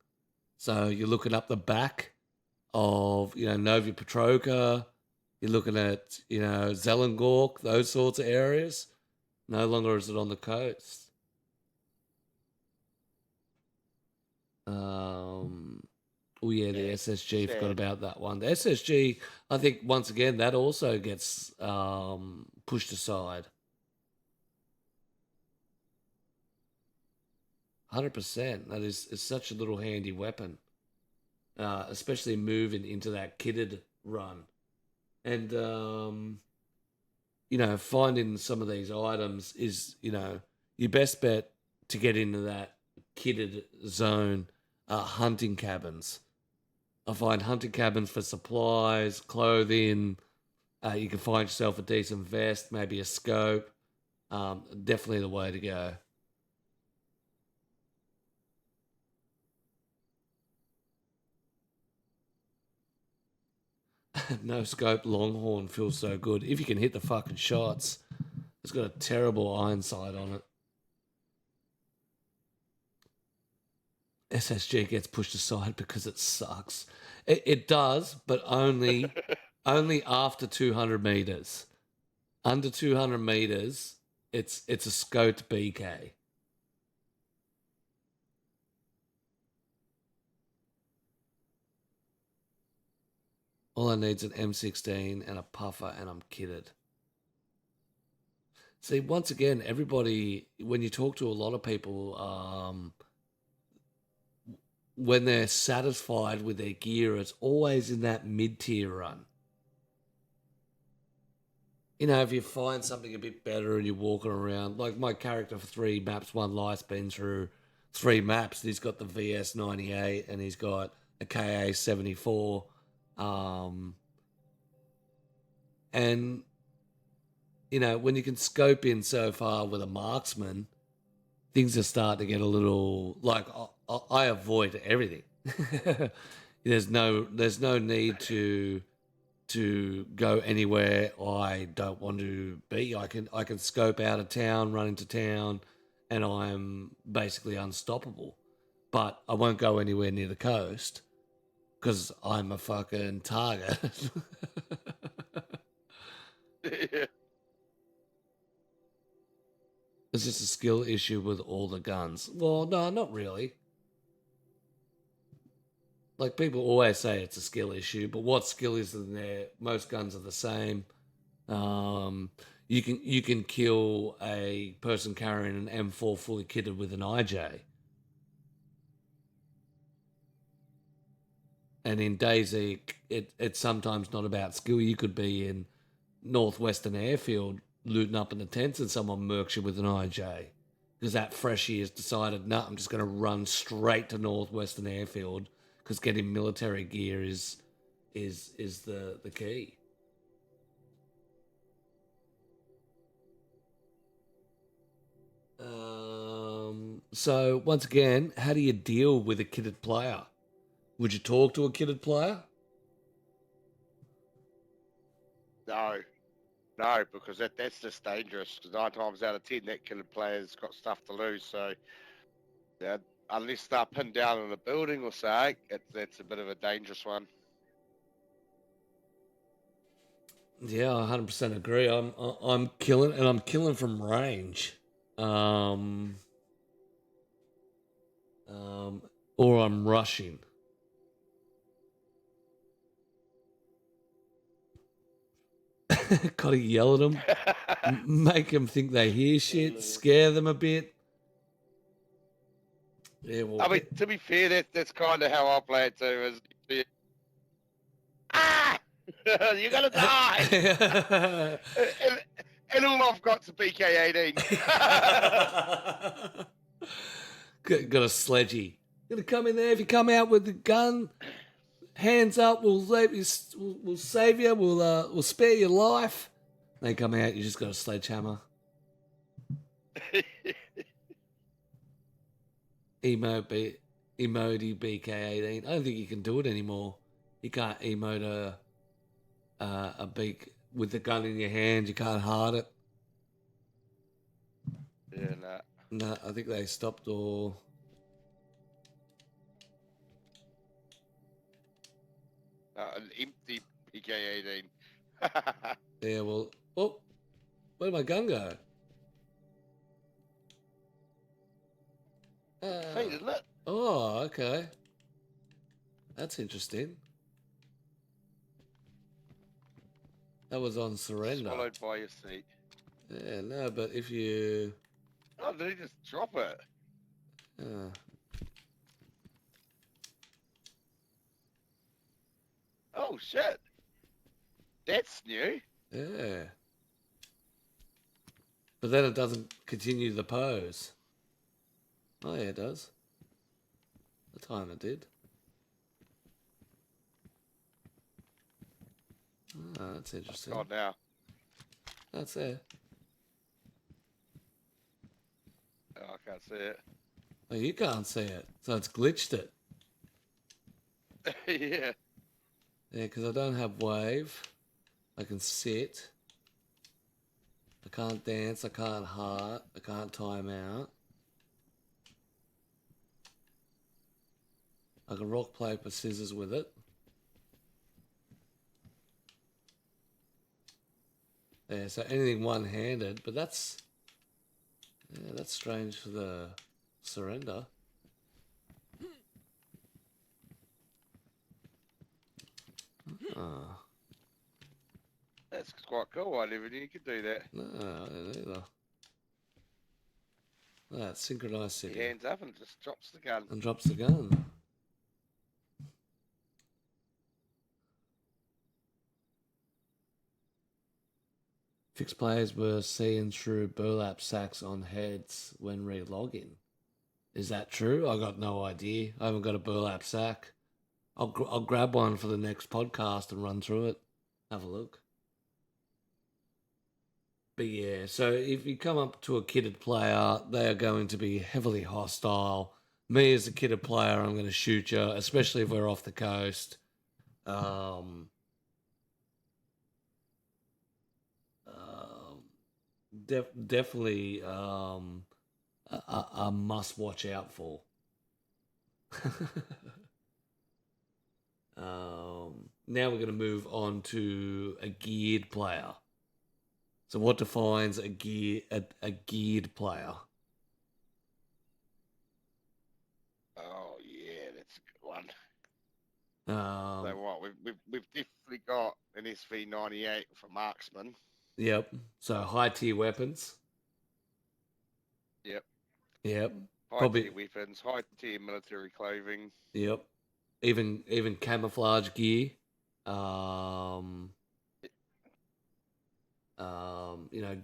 So you're looking up the back of, Novi Petroka. You're looking at, Zelengork, those sorts of areas. No longer is it on the coast. Oh yeah, the Yeah, SSG. Forgot sad. about that one. The SSG, I think once again that also gets pushed aside. 100%. That is such a little handy weapon, especially moving into that kitted run, and finding some of these items is your best bet to get into that kitted zone. Hunting cabins. I find hunting cabins for supplies, clothing. You can find yourself a decent vest, maybe a scope. Definitely the way to go. No scope Longhorn feels so good. If you can hit the fucking shots, it's got a terrible iron sight on it. SSG gets pushed aside because it sucks. It does, but only after 200 meters. Under 200 meters, it's a scoped BK. All I need is an M16 and a puffer, and I'm kitted. See, once again, everybody, when you talk to a lot of people, when they're satisfied with their gear, it's always in that mid-tier run. If you find something a bit better and you're walking around, like my character for 3 maps, 1 life's been through 3 maps. He's got the VS98 and he's got a KA74. And, when you can scope in so far with a marksman, things are starting to get a little, like, I avoid everything. There's no need to go anywhere I don't want to be. I can scope out of town, run into town, and I'm basically unstoppable. But I won't go anywhere near the coast because I'm a fucking target. Yeah. It's just a skill issue with all the guns. Well, no, not really. Like people always say it's a skill issue, but what skill is in there? Most guns are the same. Um, you can kill a person carrying an M4 fully kitted with an IJ. And in DayZ, it's sometimes not about skill. You could be in Northwestern Airfield looting up in the tents and someone murks you with an IJ. Because that freshie has decided, no, I'm just going to run straight to Northwestern Airfield because getting military gear is the key. So once again, how do you deal with a kitted player? Would you talk to a kitted player? No, because that's just dangerous. 'Cause 9 times out of 10, that killer player's got stuff to lose. So, yeah, unless they're pinned down in a building or something, that's a bit of a dangerous one. Yeah, I 100% agree. I'm killing, and I'm killing from range, um, or I'm rushing. Gotta yell at them, make them think they hear shit, scare them a bit. Yeah, well, I mean, to be fair, that's kind of how I play it too. Is you're gonna die, and all I've got's a BK-18. got a sledgy. Gonna come in there. If you come out with the gun, hands up. We'll save you. We'll save you. We'll spare your life. They come out. You just got a sledgehammer. Emote BK-18. I don't think you can do it anymore. You can't emote a beak with the gun in your hand. You can't hard it. Yeah, nah. No, I think they stopped all. An empty BK-18. Yeah, well, oh, where did my gun go? Faded lit. Oh, okay. That's interesting. That was on surrender. Swallowed by your seat. Yeah, no, but if you... Oh, did he just drop it? Oh, shit. That's new. Yeah. But then it doesn't continue the pose. Oh, yeah, it does. The time it did. Oh, that's interesting. God, now. That's there. Oh, I can't see it. Oh, you can't see it. So it's glitched it. Yeah. Yeah, because I don't have wave. I can sit. I can't dance. I can't heart. I can't time out. I can rock, paper, scissors with it. Yeah, so anything one-handed, but that's strange for the surrender. Oh. That's quite cool. I never knew you could do that. No, I don't either. That synchronized He city. hands up and just drops the gun. And drops the gun. Fixed players were seeing through burlap sacks on heads when re-logging. Is that true? I got no idea. I haven't got a burlap sack. I'll grab one for the next podcast and run through it. Have a look. But yeah, so if you come up to a kitted player, they are going to be heavily hostile. Me as a kitted player, I'm going to shoot you, especially if we're off the coast. Definitely a must watch out for. Now we're going to move on to a geared player. So what defines a geared player? Oh yeah, that's a good one. Um, So what? We've definitely got an SV-98 for marksman. Yep. So high tier weapons. Yep. Yep. High tier weapons, high tier military clothing. Yep. Even camouflage gear.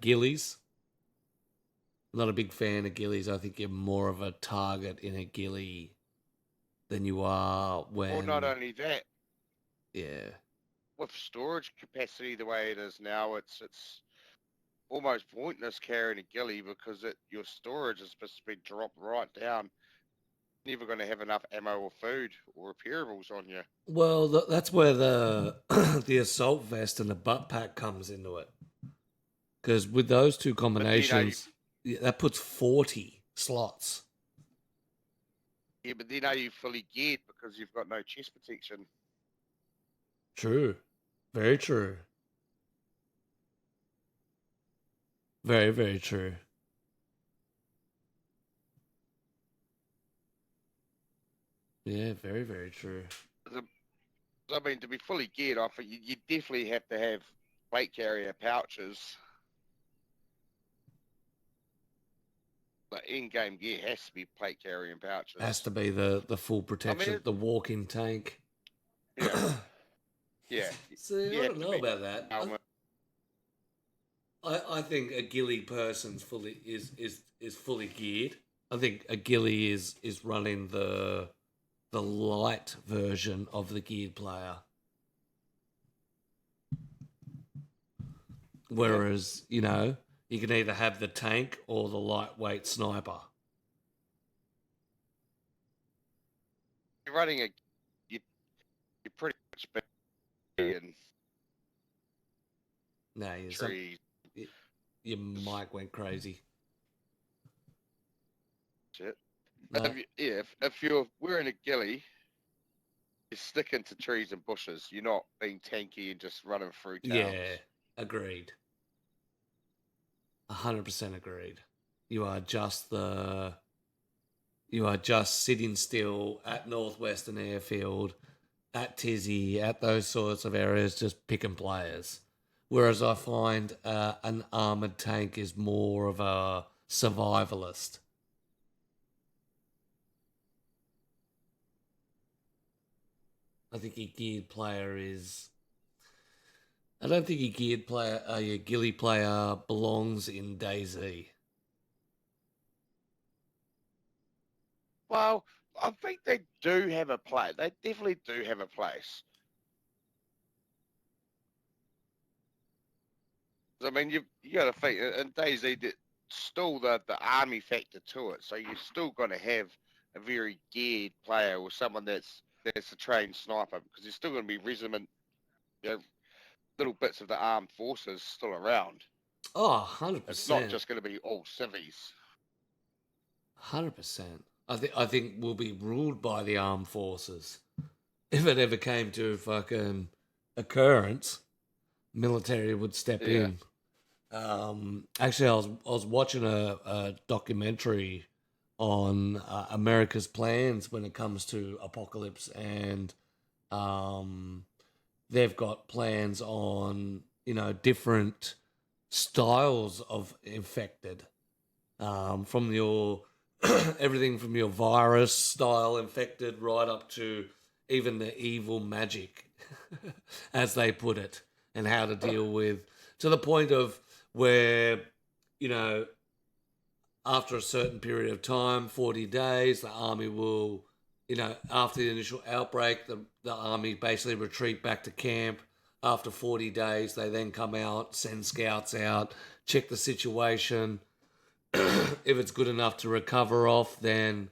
Ghillies. Not a big fan of ghillies. I think you're more of a target in a ghillie than you are when. Well, not only that, Yeah. with storage capacity the way it is now, it's almost pointless carrying a ghillie because your storage is supposed to be dropped right down. Never going to have enough ammo or food or repairables on you. Well, that's where the the assault vest and the butt pack comes into it. Because with those two But combinations, that puts 40 slots. but then are you fully geared because you've got no chest protection? True. Very true. Very, very true. Yeah, very, very true. I mean, to be fully geared, I think you definitely have to have plate carrier pouches. Like in-game gear has to be plate carrying pouches. Has to be the full protection, the walk-in tank. Yeah. Yeah. See, I don't know about that. I think a ghillie person's is fully geared. I think a ghillie is running the light version of the geared player. Whereas, you can either have the tank or the lightweight sniper. You're running you're pretty much in No, trees. Your mic went crazy. Shit. No. If you're wearing a ghillie, you're sticking to trees and bushes. You're not being tanky and just running through towns. Yeah, agreed. 100% agreed. You are just sitting still at Northwestern Airfield, at Tizzy, at those sorts of areas, just picking players. Whereas I find an armoured tank is more of a survivalist. I think your geared player is... I don't think your ghillie player belongs in DayZ. Well, I think they do have a place. They definitely do have a place. I mean, you got to think, and DayZ still the army factor to it. So you're still going to have a very geared player or someone that's a trained sniper because there's still going to be regiment, little bits of the armed forces still around. Oh, 100%. It's not just going to be all civvies. 100%. I think we'll be ruled by the armed forces. If it ever came to fucking occurrence, military would step in. Actually, I was watching a documentary on America's plans when it comes to apocalypse, and they've got plans on different styles of infected, from your everything from your virus style infected right up to even the evil magic, as they put it, and how to deal with, to the point of where, after a certain period of time, 40 days, the army will, after the initial outbreak, the army basically retreat back to camp. After 40 days, they then come out, send scouts out, check the situation. If it's good enough to recover off, then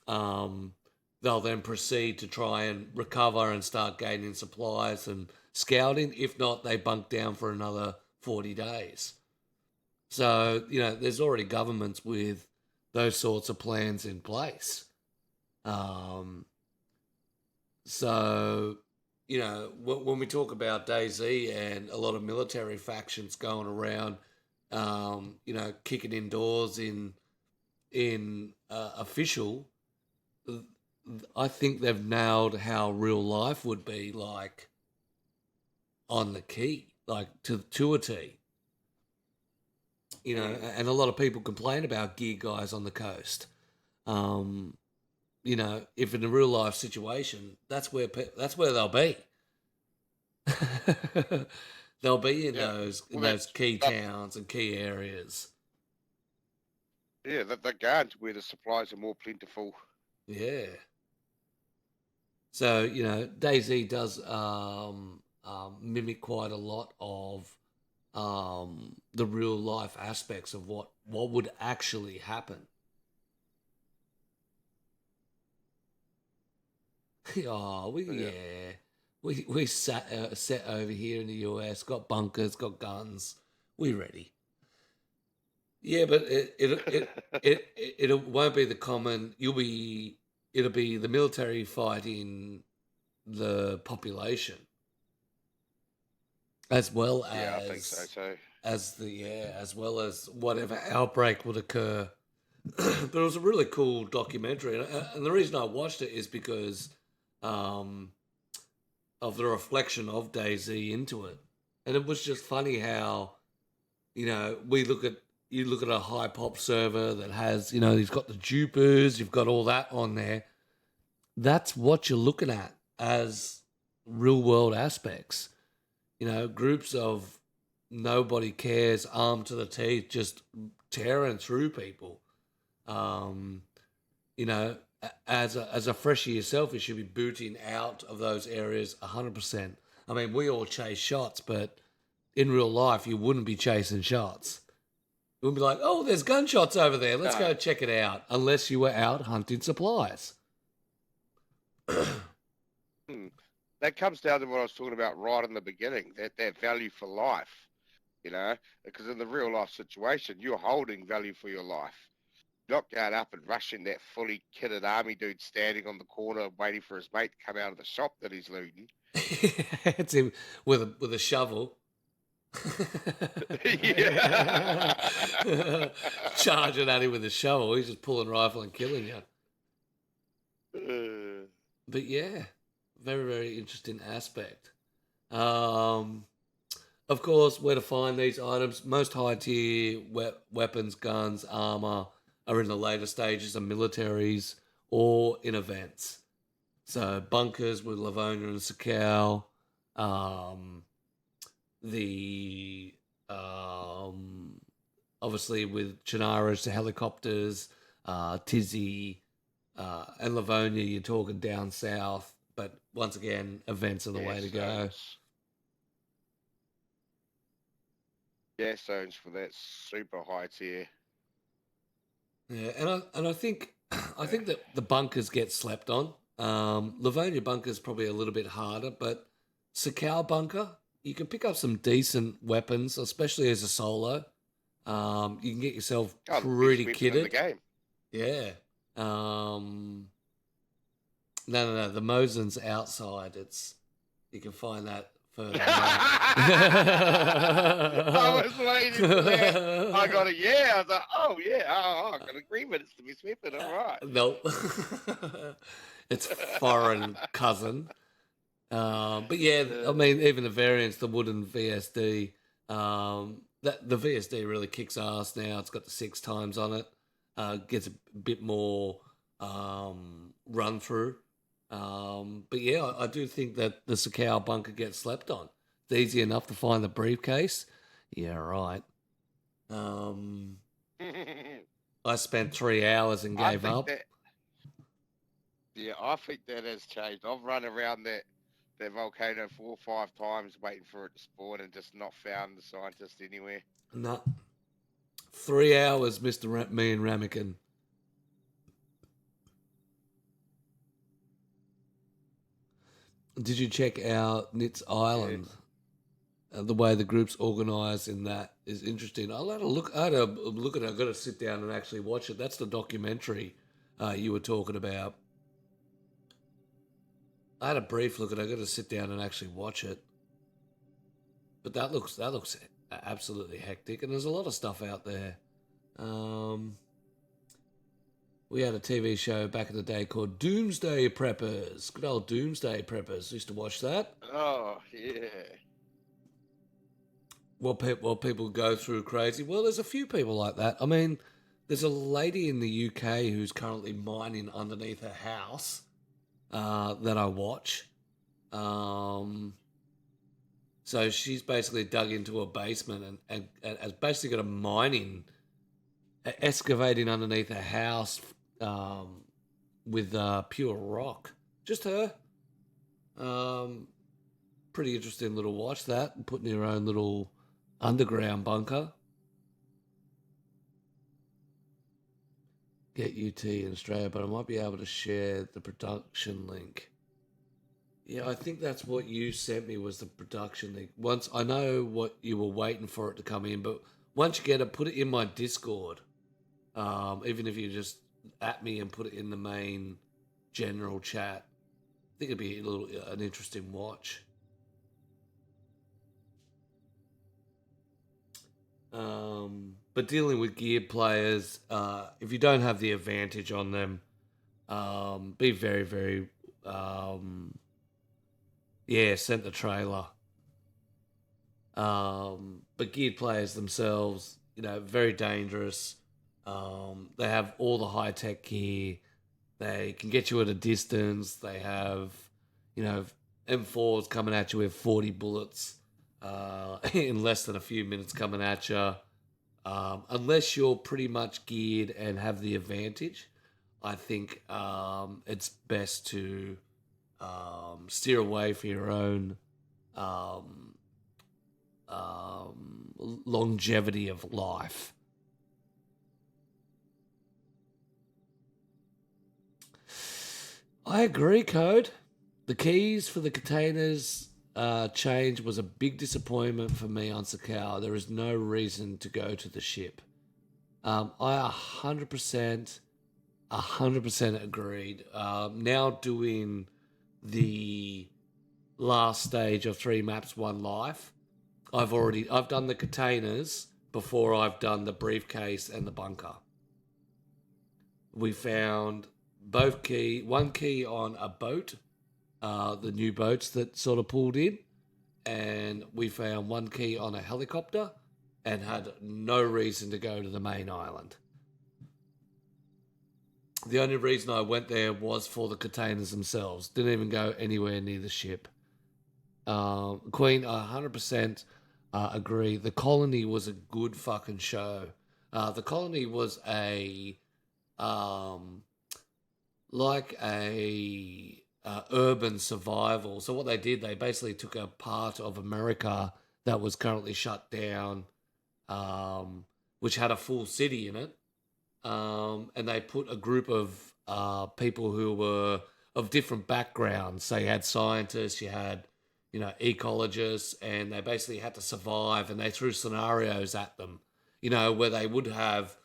they'll then proceed to try and recover and start gaining supplies and scouting. If not, they bunk down for another 40 days. So, there's already governments with those sorts of plans in place. So, when we talk about DayZ and a lot of military factions going around, kicking indoors in official, I think they've nailed how real life would be like on the key, like to a T. And a lot of people complain about gear guys on the coast. If in a real life situation, that's where they'll be. They'll be in those key towns and key areas. Yeah, they're going to where the supplies are more plentiful. Yeah. So, DayZ does mimic quite a lot of the real life aspects of what would actually happen. Oh, Yeah. we sat set over here in the US, got bunkers, got guns, we ready. Yeah, but it won't be the common. It'll be the military fighting the population as well Yeah, I think so too. as well as whatever outbreak would occur. But it was a really cool documentary, and the reason I watched it is because um, of the reflection of DayZ into it, and it was just funny how we look at you look at a high pop server that has he's got the jupers, you've got all that on there. That's what you're looking at as real world aspects. Groups of nobody cares, armed to the teeth, just tearing through people. Um, as a freshie yourself, you should be booting out of those areas 100%. I mean, we all chase shots, but in real life, you wouldn't be chasing shots. It would be like, oh, there's gunshots over there. Let's go check it out. Unless you were out hunting supplies. That comes down to what I was talking about right in the beginning, that value for life, because in the real life situation, you're holding value for your life. You're not going up and rushing that fully kitted army dude standing on the corner waiting for his mate to come out of the shop that he's looting. It's him with a shovel. Charging at him with a shovel. He's just pulling rifle and killing you. But yeah, very, very interesting aspect. Of course, where to find these items. Most high tier weapons, guns, armor are in the later stages of militaries or in events. So bunkers with Livonia and Sakau. The obviously with Chinaras to helicopters, Tizzy, and Livonia, you're talking down south. But once again, events are the way to go. Gas zones for that super high tier. Yeah, and I think that the bunkers get slept on. Livonia bunker is probably a little bit harder, but Sakau bunker, you can pick up some decent weapons, especially as a solo. You can get yourself pretty kitted. In the game. Yeah. No. The Mosin's outside. You can find that further. I was waiting for that. I got it. Yeah. I was like, oh yeah. Oh, I got agreement. It's to be sweeping. All right. Nope. It's foreign cousin. But yeah, I mean, even the variants, the wooden VSD, the VSD really kicks ass now. It's got the 6 times on it. Gets a bit more run through. But yeah, I do think that the Sakau bunker gets slept on. It's easy enough to find the briefcase. Yeah, right. I spent 3 hours and gave up. I think that has changed. I've run around that volcano 4 or 5 times waiting for it to spawn and just not found the scientist anywhere. No. 3 hours, me and Ramekin. Did you check out Nit's Island? Yes. The way the group's organised in that is interesting. I had a look at it. I've got to sit down and actually watch it. That's the documentary you were talking about. I had a brief look at it. I've got to sit down and actually watch it. But that looks absolutely hectic, and there's a lot of stuff out there. We had a TV show back in the day called Doomsday Preppers. Good old Doomsday Preppers. Used to watch that. Oh, yeah. What people go through crazy. Well, there's a few people like that. I mean, there's a lady in the UK who's currently mining underneath her house that I watch. So she's basically dug into a basement and has basically got a mining, excavating underneath her house with pure rock. Just her. Pretty interesting little watch that. Putting your own little underground bunker. Get UT in Australia, but I might be able to share the production link. Yeah, I think that's what you sent me was the production link. Once I know what you were waiting for it to come in, but once you get it, put it in my Discord. Even if you just at me and put it in the main general chat, I think it'd be an interesting watch. But dealing with geared players, if you don't have the advantage on them, be very, very, sent the trailer. But geared players themselves, very dangerous. They have all the high tech gear. They can get you at a distance. They have, M4s coming at you with 40 bullets in less than a few minutes coming at you. Unless you're pretty much geared and have the advantage, I think it's best to steer away for your own longevity of life. I agree, Code. The keys for the containers change was a big disappointment for me on Sakau. There is no reason to go to the ship. I 100% agreed. Now doing the last stage of 3 maps, 1 life, I've done the containers before I've done the briefcase and the bunker. We found one key on a boat, the new boats that sort of pulled in, and we found 1 key on a helicopter and had no reason to go to the main island. The only reason I went there was for the containers themselves. Didn't even go anywhere near the ship. Queen, 100% agree. The Colony was a good fucking show. The Colony was like a urban survival. So what they did, they basically took a part of America that was currently shut down, which had a full city in it, and they put a group of people who were of different backgrounds. So you had scientists, you had ecologists, and they basically had to survive, and they threw scenarios at them, where they would have,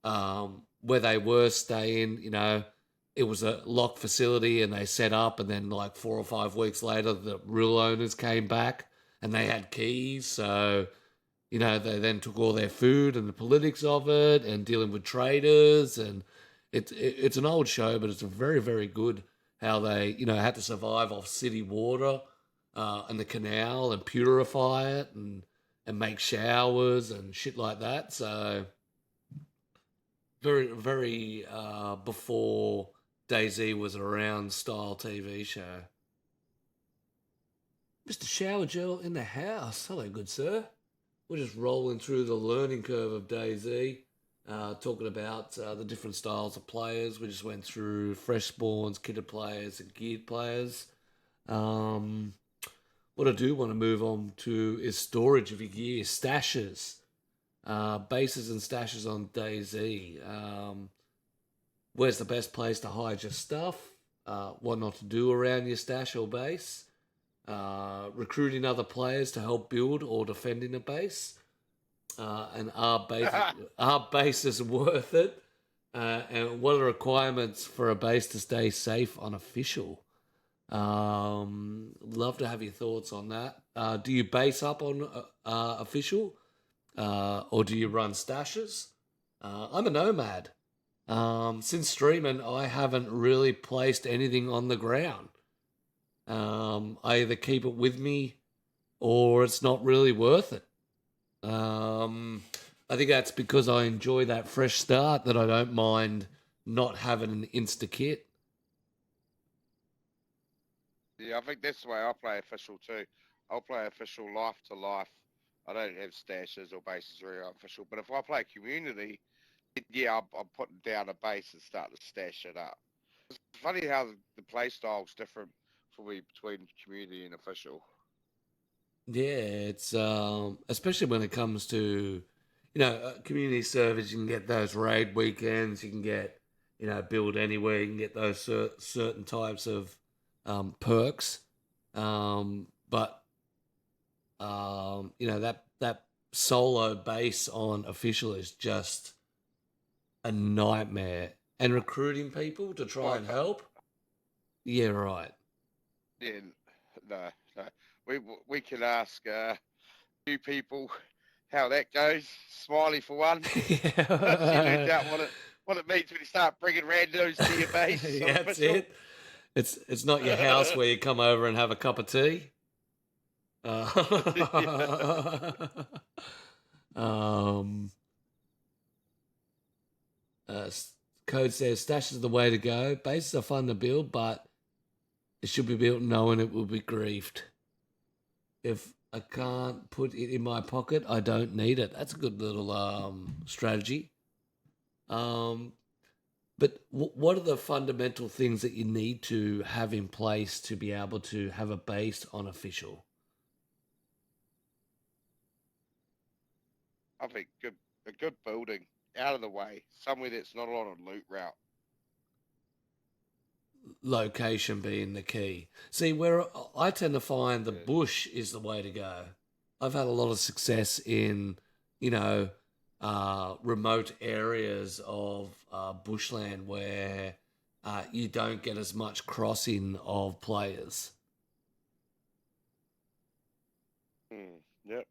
where they were staying, it was a locked facility and they set up, and then like 4 or 5 weeks later, the real owners came back and they had keys. So, they then took all their food and the politics of it and dealing with traders. And it's an old show, but it's a very, very good how they, had to survive off city water and the canal and purify it and make showers and shit like that. So very, very before DayZ was around style TV show. Mr. Shower Gel in the house. Hello, good sir. We're just rolling through the learning curve of DayZ, talking about the different styles of players. We just went through fresh spawns, kitted players, and geared players. What I do want to move on to is storage of your gear, stashes, bases and stashes on DayZ. Where's the best place to hide your stuff? What not to do around your stash or base? Recruiting other players to help build or defending a base. And are bases worth it? And what are the requirements for a base to stay safe on official? Love to have your thoughts on that. Do you base up on official? Or do you run stashes? I'm a nomad. Since streaming, I haven't really placed anything on the ground. I either keep it with me or it's not really worth it. I think that's because I enjoy that fresh start, that I don't mind not having an insta kit. Yeah, I think that's the way I play official too. I'll play official life to life. I don't have stashes or bases very official. But if I play community, yeah, I'm putting down a base and start to stash it up. It's funny how the play style's different for me between community and official. Yeah, it's especially when it comes to community service. You can get those raid weekends. You can get build anywhere. You can get those certain types of perks. But that solo base on official is just a nightmare. And recruiting people to try Well, and help. Yeah, right. yeah, no, no. We can ask few people how that goes. Smiley for one. She learned Yeah. out what it means when you start bringing randos to your base on Yeah, that's official. it. It's not your house where you come over and have a cup of tea. um, Code says stash is the way to go. Bases are fun to build, but it should be built knowing it will be griefed. If I can't put it in my pocket, I don't need it. That's a good little strategy. Um, but what are the fundamental things that you need to have in place to be able to have a base on official? I think a good building out of the way, somewhere that's not a lot of loot route. Location being the key. See, where I tend to find the Yeah. bush is the way to go. I've had a lot of success in, remote areas of bushland where you don't get as much crossing of players. Yep.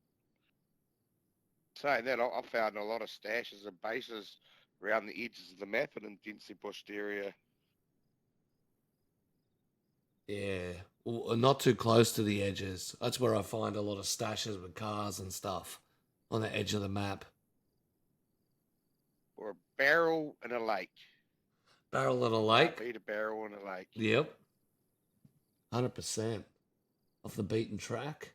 Saying that, I found a lot of stashes and bases around the edges of the map and in densely bushed area. Yeah, well, not too close to the edges. That's where I find a lot of stashes with cars and stuff on the edge of the map. Or a barrel in a lake. Barrel in a Can't lake. beat a barrel in a lake. Yep, 100% off the beaten track.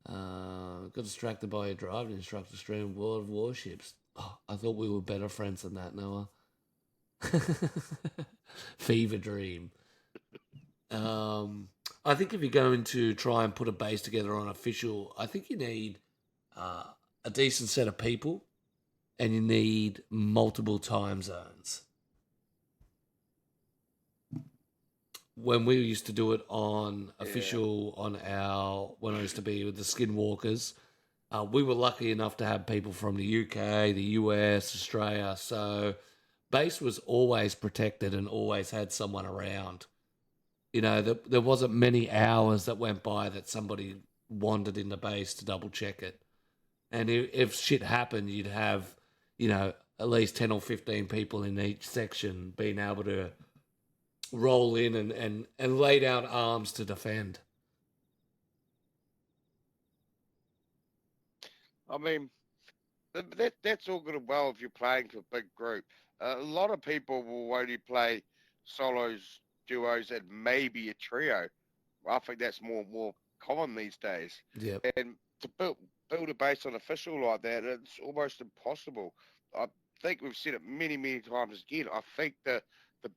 Got distracted by a driving instructor stream World of Warships. Oh, I thought we were better friends than that, Noah. Fever dream. I think if you're going to try and put a base together on official, I think you need a decent set of people and you need multiple time zones. When we used to do it on official when I used to be with the Skinwalkers, we were lucky enough to have people from the UK, the US, Australia. So base was always protected and always had someone around. There wasn't many hours that went by that somebody wandered in the base to double check it. And if shit happened, you'd have, at least 10 or 15 people in each section being able to roll in and lay down arms to defend. I mean, that's all good and well if you're playing for a big group. A lot of people will only play solos, duos, and maybe a trio. I think that's more common these days. Yep. And to build a base on official like that, it's almost impossible. I think we've said it many times again. I think the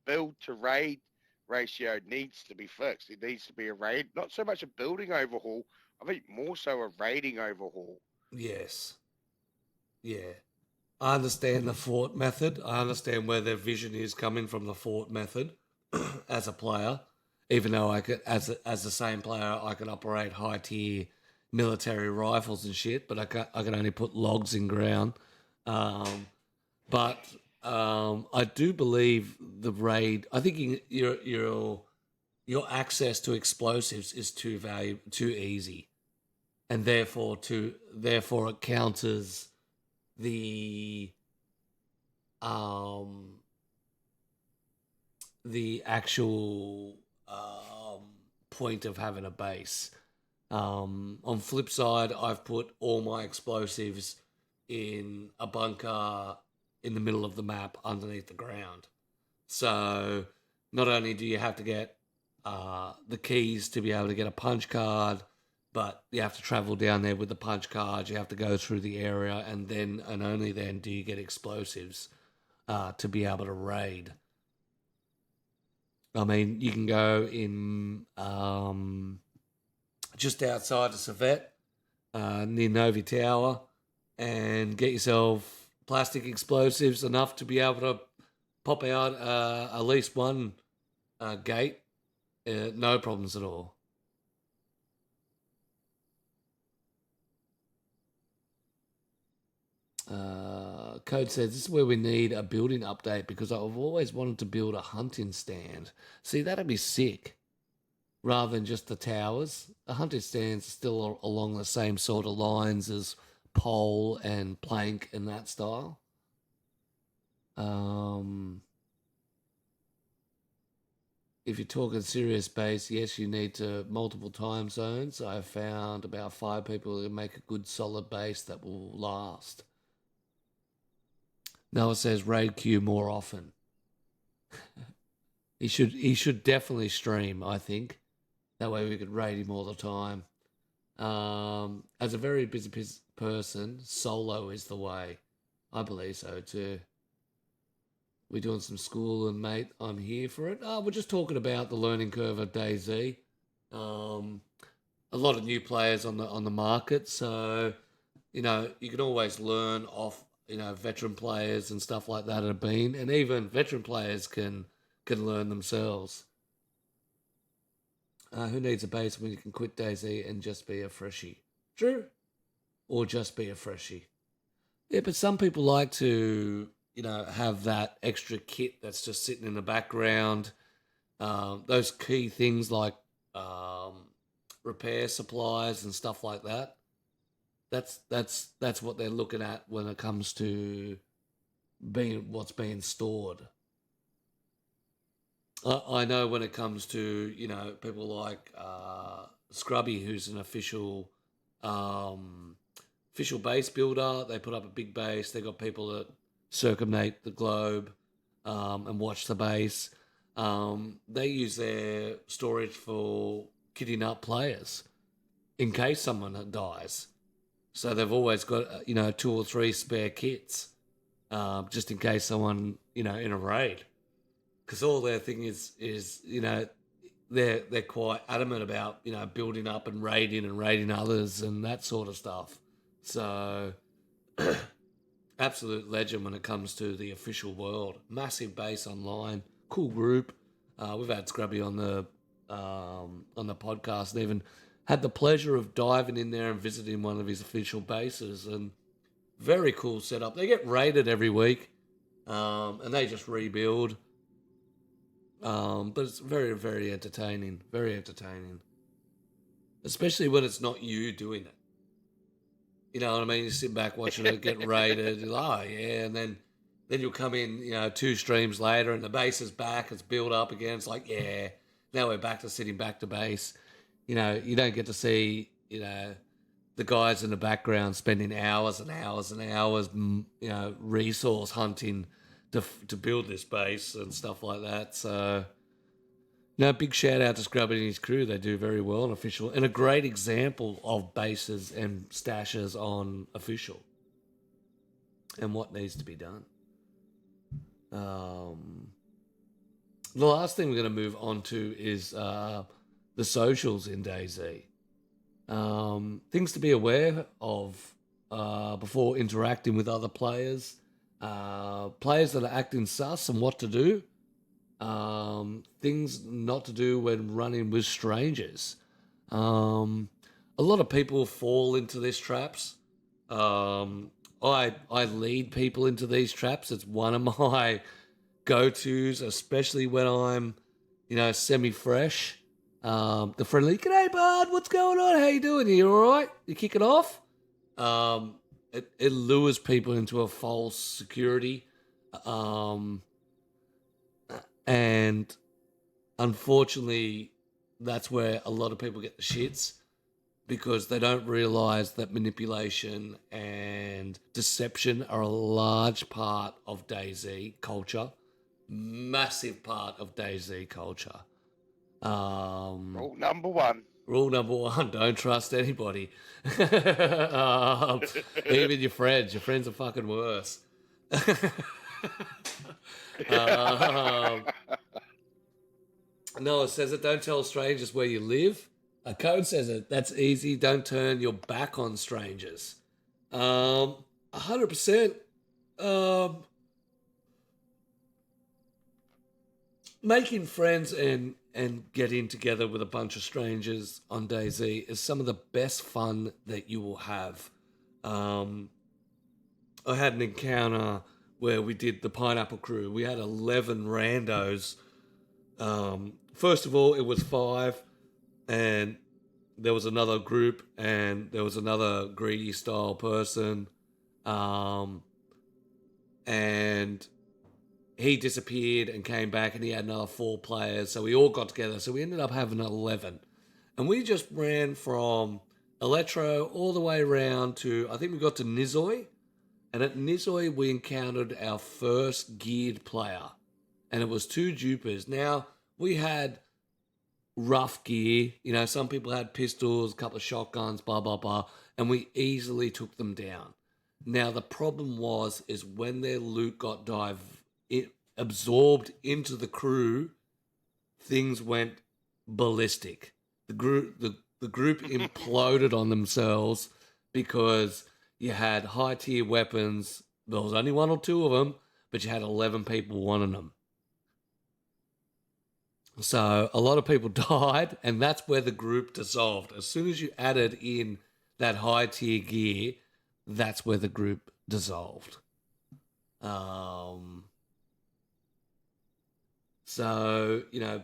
build to raid ratio needs to be fixed. It needs to be a raid, not so much a building overhaul. I think more so a raiding overhaul. Yes. Yeah. I understand the fort method. I understand where their vision is coming from the fort method as a player. Even though I could, as the same player, I could operate high tier military rifles and shit, but I can only put logs in ground. But I do believe the raid. I think your access to explosives is too easy, and therefore it counters the actual point of having a base. On flip side, I've put all my explosives in a bunker in the middle of the map underneath the ground. So not only do you have to get the keys to be able to get a punch card, but you have to travel down there with the punch card. You have to go through the area, and then and only then do you get explosives to be able to raid. I mean, you can go in just outside of Savet. near Novi Tower and get yourself plastic explosives enough to be able to pop out at least one gate. No problems at all. Code says this is where we need a building update because I've always wanted to build a hunting stand. See, that'd be sick. Rather than just the towers, a hunting stand's still along the same sort of lines as pole and plank and that style. If you're talking serious base, yes, you need to multiple time zones. I've found about 5 people who make a good solid base that will last. Noah says raid queue more often. He should definitely stream, I think. That way we could raid him all the time. As a very busy person, solo is the way. I believe so too. We're doing some school and mate, I'm here for it. We're just talking about the learning curve of DayZ. A lot of new players on the market, so you can always learn off veteran players and stuff like that have been, and even veteran players can learn themselves. Who needs a base when you can quit DayZ and just be a freshie? True. Or just be a freshie. Yeah, but some people like to, have that extra kit that's just sitting in the background. Those key things like repair supplies and stuff like that. That's what they're looking at when it comes to what's being stored. I know when it comes to people like Scrubby, who's an official base builder. They put up a big base. They got people that circumnate the globe and watch the base. They use their storage for kitting up players in case someone dies. So they've always got 2 or 3 spare kits just in case someone in a raid. Because all their thing is they're quite adamant about building up and raiding others and that sort of stuff. So absolute legend when it comes to the official world. Massive base online, cool group. We've had Scrubby on the podcast and even had the pleasure of diving in there and visiting one of his official bases, and very cool setup. They get raided every week, and they just rebuild. But it's very, very entertaining. Very entertaining. Especially when it's not you doing it. You know what I mean? You sit back watching it get raided. You're like, oh, yeah. And then you'll come in, 2 streams later and the base is back. It's built up again. It's like, yeah, now we're back to sitting back to base. You don't get to see, the guys in the background spending hours and hours and hours, resource hunting to build this base and stuff like that. So, big shout out to Scrubby and his crew. They do very well on official, and a great example of bases and stashes on official and what needs to be done. The last thing we're going to move on to is the socials in DayZ. Things to be aware of before interacting with other players. Players that are acting sus and what to do. Things not to do when running with strangers. A lot of people fall into these traps. I lead people into these traps. It's one of my go-tos, especially when I'm, semi-fresh. The friendly, "G'day, bud, what's going on? How you doing? You all right? You kicking off?" It lures people into a false security. And unfortunately, that's where a lot of people get the shits, because they don't realize that manipulation and deception are a large part of DayZ culture. Massive part of DayZ culture. Rule number 1. Rule number 1, don't trust anybody. Even your friends. Your friends are fucking worse. Noah says it, don't tell strangers where you live. A code says it. That's easy. Don't turn your back on strangers. 100%. Um, Making friends and getting together with a bunch of strangers on DayZ is some of the best fun that you will have. Um, I had an encounter where we did the Pineapple Crew. We had 11 randos. First of all, it was 5, and there was another group, and there was another greedy style person. And he disappeared and came back, and he had another 4 players. So we all got together. So we ended up having 11. And we just ran from Electro all the way around to, I think we got to Nizoy. And at Nizoy, we encountered our first geared player. And it was 2 Jupers. Now, we had rough gear. You know, some people had pistols, a couple of shotguns, blah, blah, blah. And we easily took them down. Now, the problem is when their loot got absorbed into the crew, things went ballistic. The group imploded on themselves because you had high tier weapons. There was only 1 or 2 of them, but you had 11 people wanting them. So a lot of people died, and that's where the group dissolved. As soon as you added in that high tier gear, that's where the group dissolved. So, you know,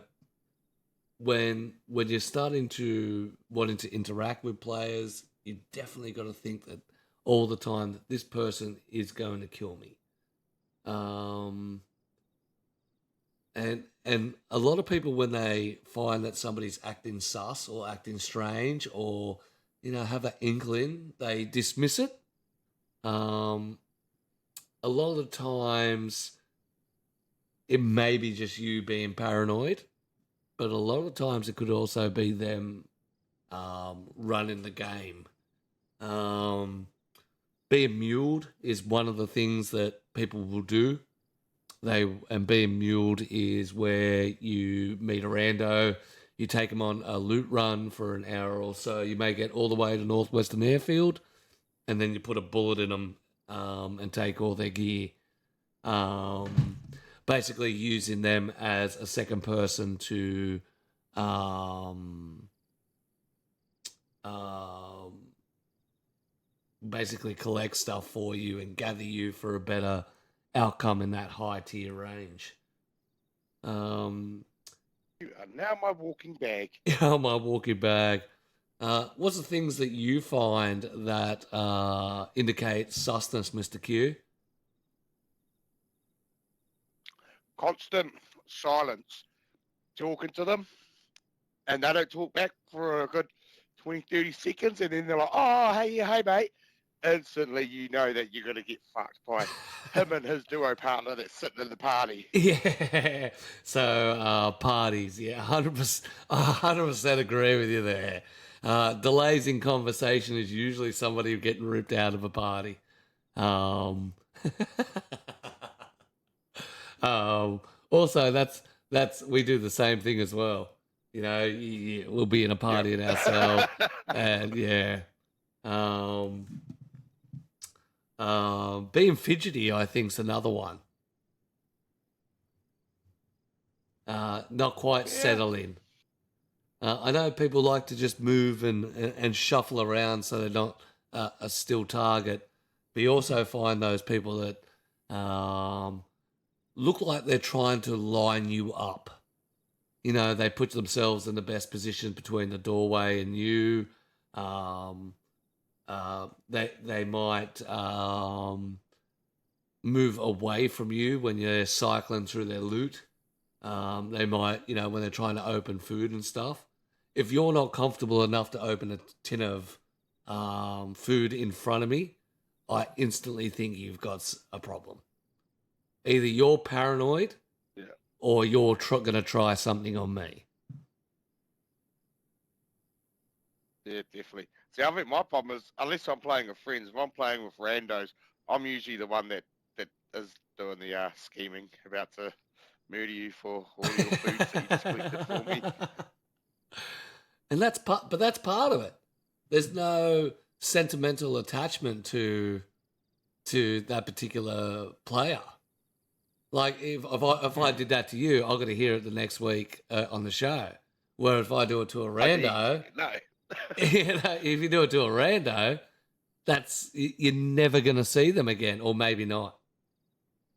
when you're starting to wanting to interact with players, you definitely got to think that all the time that this person is going to kill me. And a lot of people, when they find that somebody's acting sus or acting strange or, you know, have an inkling, they dismiss it. A lot of the times it may be just you being paranoid, but a lot of the times it could also be them running the game. Being muled is one of the things that people will do. Being muled is where you meet a rando, you take them on a loot run for an hour or so. You may get all the way to Northwestern Airfield, and then you put a bullet in them and take all their gear. Basically using them as a second person to basically collect stuff for you and gather you for a better outcome in that high tier range. You are now my walking bag. Yeah, my walking bag. What's the things that you find that indicate susness, Mr. Q? Constant silence. Talking to them, and they don't talk back for a good 20, 30 seconds, and then they're like, oh, hey, mate. Instantly, you know that you're going to get fucked by him and his duo partner that's sitting in the party. Yeah. So parties, yeah, 100% agree with you there. Delays in conversation is usually somebody getting ripped out of a party. Also, that's we do the same thing as well. You know, we'll be in a party in ourselves, and yeah. Being fidgety, I think, is another one. Not quite settling. I know people like to just move and shuffle around so they're not a still target. But you also find those people that look like they're trying to line you up. You know, they put themselves in the best position between the doorway and you. They might move away from you when you're cycling through their loot. They might, you know, when they're trying to open food and stuff. If you're not comfortable enough to open a tin of food in front of me, I instantly think you've got a problem. Either you're paranoid or you're going to try something on me. Yeah, definitely. See, I think my problem is, unless I'm playing with friends, if I'm playing with randos, I'm usually the one that is doing the scheming, about to murder you for all your food that you just collected for me. And that's part of it. There's no sentimental attachment to that particular player. Like if I did that to you, I'm going to hear it the next week on the show. Where if I do it to a rando, No. if you do it to a rando, you're never going to see them again, or maybe not.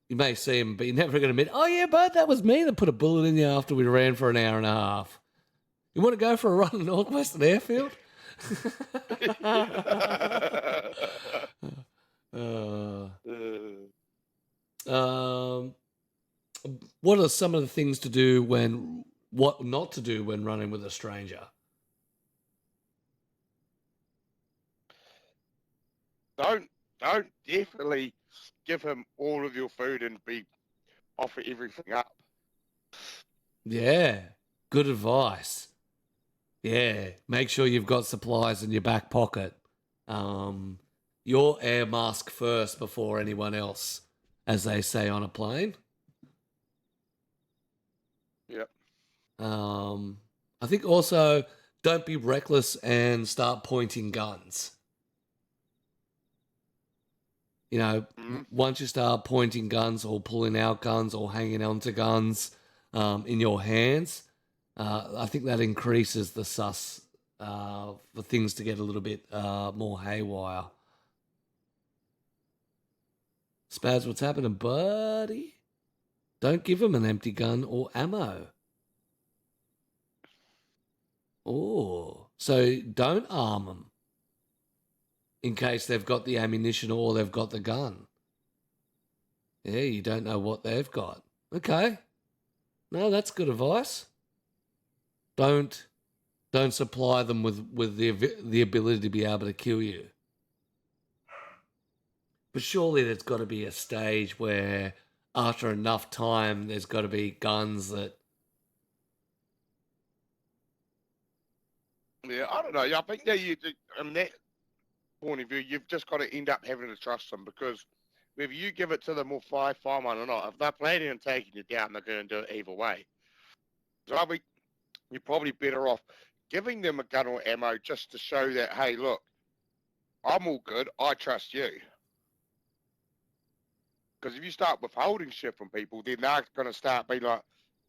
You may see them, but you're never going to admit, oh yeah, bud, that was me that put a bullet in you after we ran for an hour and a half. You want to go for a run at Northwestern Airfield? What are some of the things to do what not to do when running with a stranger? Don't definitely give him all of your food and offer everything up. Yeah, good advice. Yeah, make sure you've got supplies in your back pocket. Your air mask first before anyone else, as they say on a plane. Yep. I think also don't be reckless and start pointing guns. You know, once you start pointing guns or pulling out guns or hanging onto guns in your hands, I think that increases the sus for things to get a little bit more haywire. Spaz, what's happening, buddy? Don't give him an empty gun or ammo. Oh, so don't arm them in case they've got the ammunition or they've got the gun. Yeah, you don't know what they've got. Okay. No, that's good advice. Don't supply them with the ability to be able to kill you. But surely there's got to be a stage where after enough time there's got to be guns that... Yeah, I don't know. I think that in that point of view, you've just got to end up having to trust them, because whether you give it to them or find one or not, if they're planning on taking you down, they're going to do it either way. So you're probably better off giving them a gun or ammo just to show that, hey, look, I'm all good. I trust you. Because if you start withholding shit from people, then they're going to start being like,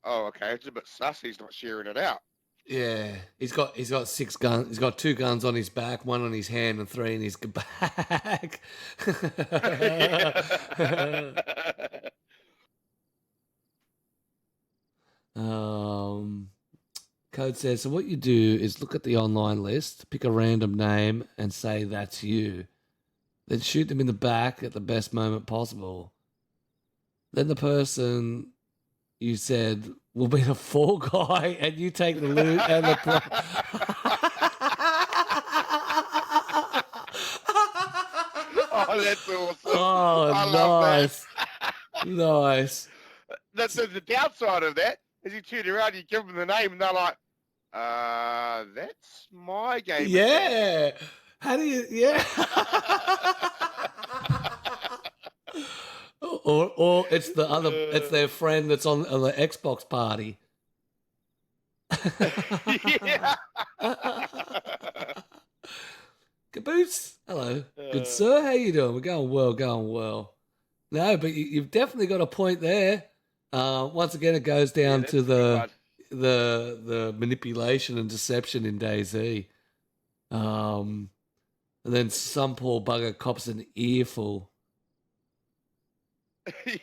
oh, okay, it's a bit sus. He's not sharing it out. Yeah, he's got 6 guns. He's got 2 guns on his back, 1 on his hand, and 3 in his back. Code says, so what you do is look at the online list, pick a random name, and say that's you. Then shoot them in the back at the best moment possible. Then the person you said will be the fall guy, and you take the loot and the... Oh, that's awesome. Oh, I love nice. Nice. The downside of that is you turn around, you give them the name, and they're like, that's my game. Yeah. How do you... Yeah. Or it's it's their friend that's on the Xbox party. Yeah. Caboose, hello. Good sir, how you doing? We're going well. No, but you've definitely got a point there. Once again, it goes down to the manipulation and deception in DayZ. And then some poor bugger cops an earful.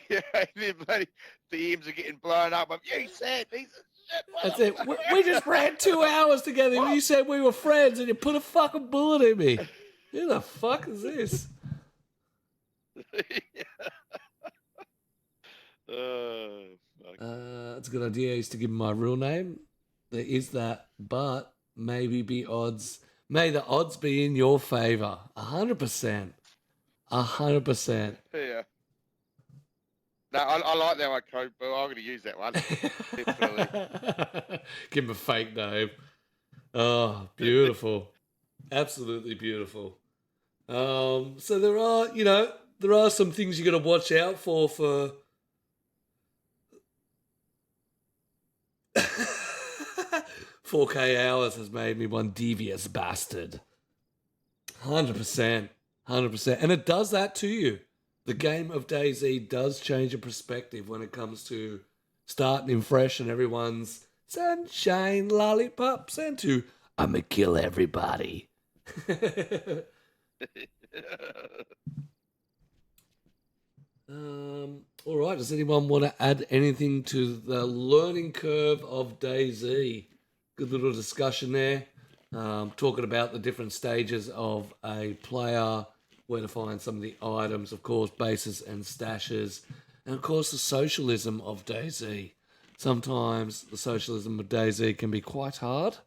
Yeah, the DMs are getting blown up. You said piece of shit. That's it. We just ran 2 hours together and you said we were friends and you put a fucking bullet in me. Who the fuck is this? That's a good idea, is to give him my real name. There is that, but may the odds be in your favor. 100%. 100%. Yeah. No, I like that one, Code Boo. I'm going to use that one. Definitely. Give him a fake name. Oh, beautiful. Absolutely beautiful. So there are some things you got to watch out for 4K hours has made me one devious bastard. 100%. 100%. And it does that to you. The game of DayZ does change your perspective when it comes to starting in fresh and everyone's sunshine lollipops and to I'ma kill everybody. All right. Does anyone want to add anything to the learning curve of DayZ? Good little discussion there. Talking about the different stages of a player, where to find some of the items, of course, bases and stashes, and of course the socialism of DayZ. Sometimes the socialism of DayZ can be quite hard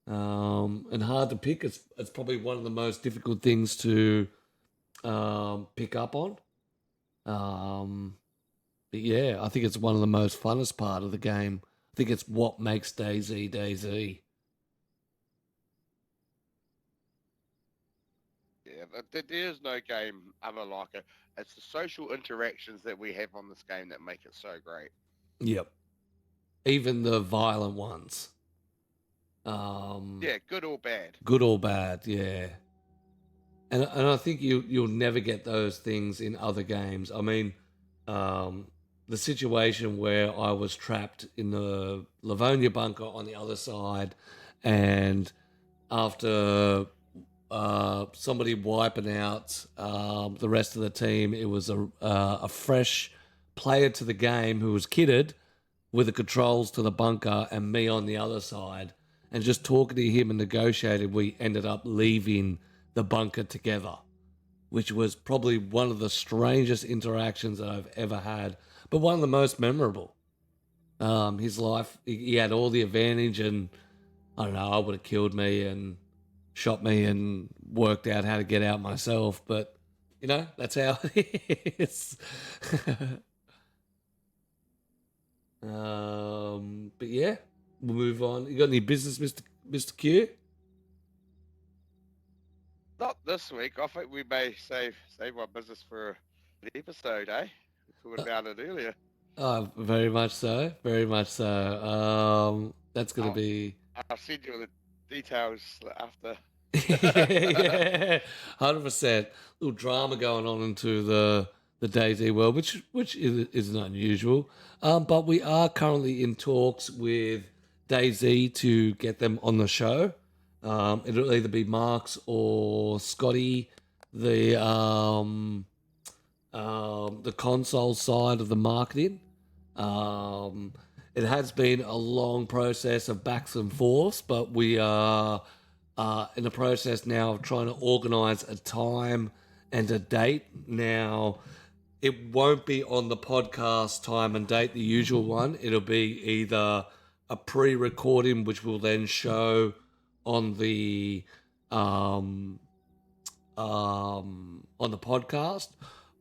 and hard to pick. It's probably one of the most difficult things to pick up on. But yeah, I think it's one of the most funnest part of the game. I think it's what makes DayZ DayZ. Yeah, but there's no game other like it. It's the social interactions that we have on this game that make it so great. Yep. Even the violent ones. Yeah, good or bad. Good or bad, yeah. And I think you'll never get those things in other games. I mean, the situation where I was trapped in the Livonia bunker on the other side, and after somebody wiping out the rest of the team, it was a fresh player to the game who was kitted with the controls to the bunker and me on the other side. And just talking to him and negotiating, we ended up leaving the bunker together, which was probably one of the strangest interactions that I've ever had, but one of the most memorable. His life, he had all the advantage, and I don't know, I would have killed me and shot me and worked out how to get out myself, but you know, that's how it is. But yeah, we'll move on. You got any business, Mr. Q? Not this week. I think we may save our business for an episode, eh? We talked about it earlier. Oh, very much so. Very much so. That's going to be... I'll send you the details after. Yeah, 100%. Little drama going on into the DayZ world, which isn't unusual. But we are currently in talks with DayZ to get them on the show. It'll either be Marks or Scotty, the console side of the marketing. It has been a long process of backs and forths, but we are in the process now of trying to organise a time and a date. Now, it won't be on the podcast time and date, the usual one. It'll be either a pre-recording, which will then show on the podcast.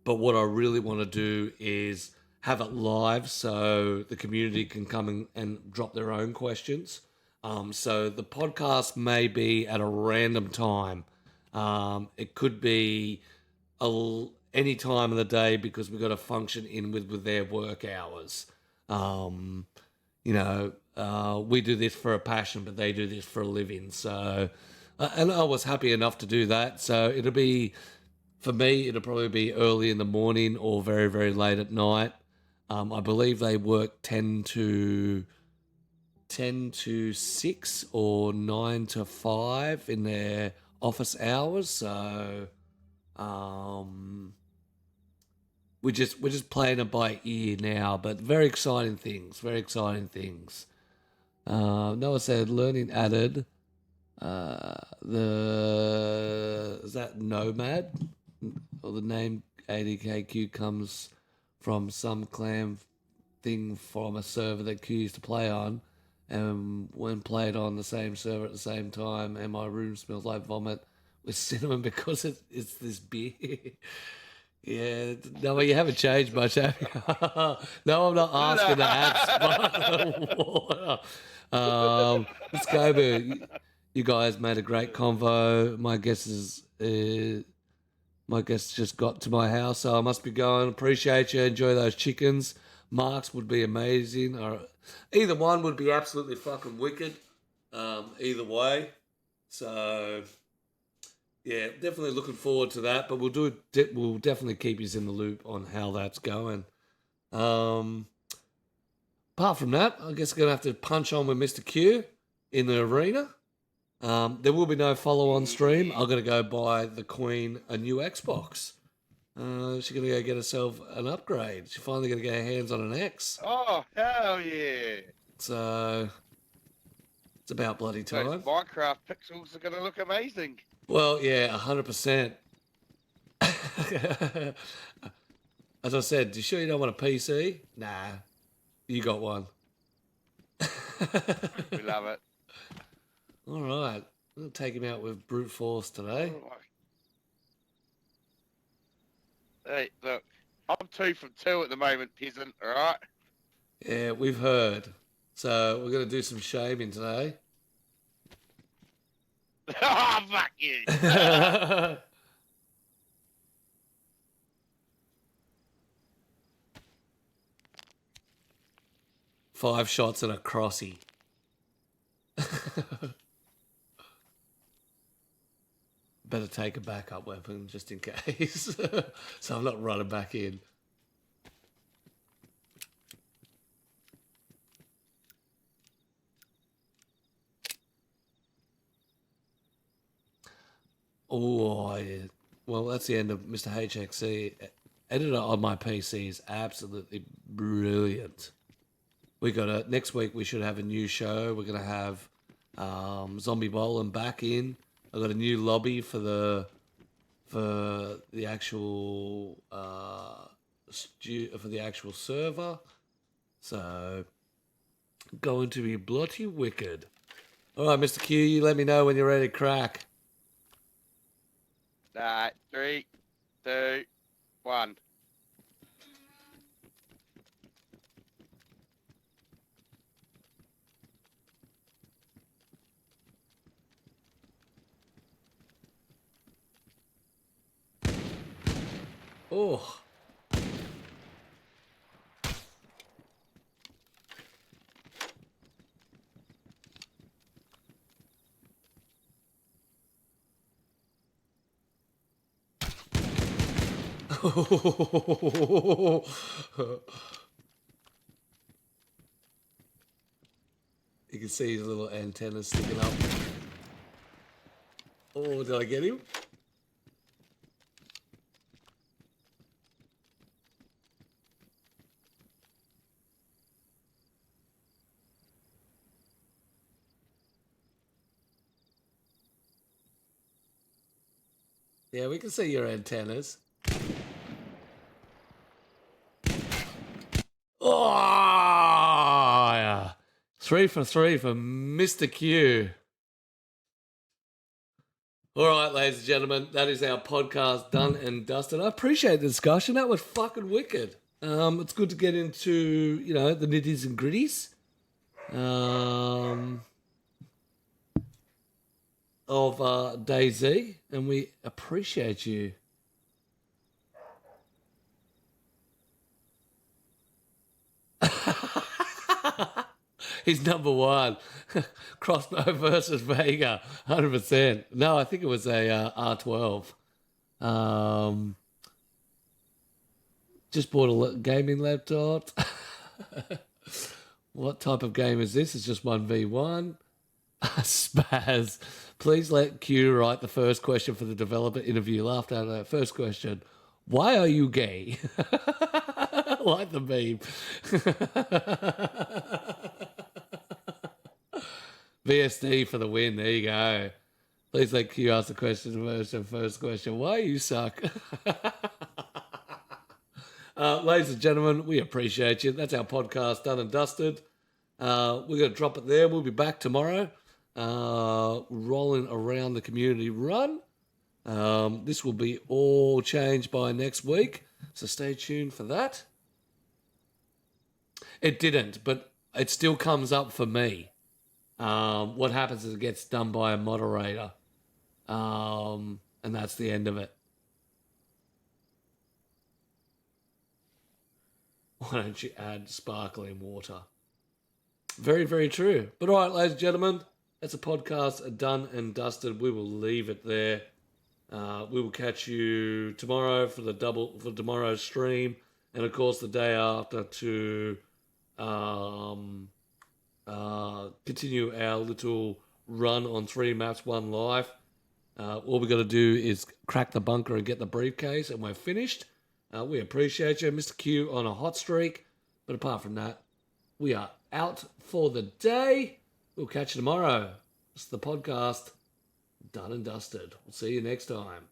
But what I really want to do is have it live so the community can come in and drop their own questions. So the podcast may be at a random time. It could be any time of the day because we've got to function in with their work hours. We do this for a passion, but they do this for a living. So, and I was happy enough to do that. So for me, it'll probably be early in the morning or very, very late at night. I believe they work 10 to 6 or 9 to 5 in their office hours. So, we're just playing it by ear now, but very exciting things. Noah said learning added. Is that Nomad? Or the name ADKQ comes from some clan thing from a server that Q used to play on, and when played on the same server at the same time, and my room smells like vomit with cinnamon because it's this beer. Yeah, no, you haven't changed much, have you? No, I'm not asking to add sparkling water. Let's go, you guys made a great convo. My guest just got to my house, so I must be going. Appreciate you. Enjoy those chickens. Marks would be amazing. Or either one would be absolutely fucking wicked. either way. So yeah, definitely looking forward to that. But we'll definitely keep you in the loop on how that's going. Apart from that, I guess I'm gonna have to punch on with Mr. Q in the arena. There will be no follow-on stream. I'm gonna go buy the Queen a new Xbox. She's gonna go get herself an upgrade. She's finally gonna get her hands on an X. Oh, hell yeah. So it's about bloody Those time. Minecraft pixels are going to look amazing. Well, yeah, 100%. As I said, you sure you don't want a PC? Nah, you got one. We love it. All right, we'll take him out with brute force today. Hey, look, I'm 2 from 2 at the moment, peasant, all right? Yeah, we've heard. So we're going to do some shaming today. Oh, fuck you. 5 shots and a crossy. Better take a backup weapon just in case. So I'm not running back in. Oh, yeah. Well, that's the end of Mr. HXC. Editor on my PC is absolutely brilliant. We got next week. We should have a new show. We're gonna have Zombie Bowling back in. I got a new lobby for the actual for the actual server. So going to be bloody wicked. All right, Mr. Q, you let me know when you're ready to crack. 3, 2, 1. Oh. You can see his little antennas sticking up. Oh, did I get him? Yeah, we can see your antennas. Oh, yeah. 3 for 3 for Mr. Q. All right, ladies and gentlemen, that is our podcast done and dusted. I appreciate the discussion. That was fucking wicked. It's good to get into, the nitties and gritties of DayZ, and we appreciate you. He's number 1. Crossbow versus Vega, 100%. No, I think it was a R12. Just bought a gaming laptop. What type of game is this? It's just 1v1. Spaz. Please let Q write the first question for the developer interview. Laughed out of that first question. Why are you gay? Like the meme. VSD for the win. There you go. Please let Q ask the question first question. Why you suck? Ladies and gentlemen, we appreciate you. That's our podcast done and dusted. We're going to drop it there. We'll be back tomorrow. Rolling around the community run. This will be all changed by next week. So stay tuned for that. It didn't, but it still comes up for me. What happens is it gets done by a moderator. And that's the end of it. Why don't you add sparkling water? Very, very true. But all right, ladies and gentlemen, That's a podcast done and dusted. We will leave it there. We will catch you tomorrow for tomorrow's stream, and of course the day after to continue our little run on 3 maps, 1 life. All we got to do is crack the bunker and get the briefcase, and we're finished. We appreciate you, Mr. Q, on a hot streak. But apart from that, we are out for the day. We'll catch you tomorrow. It's the podcast done and dusted. We'll see you next time.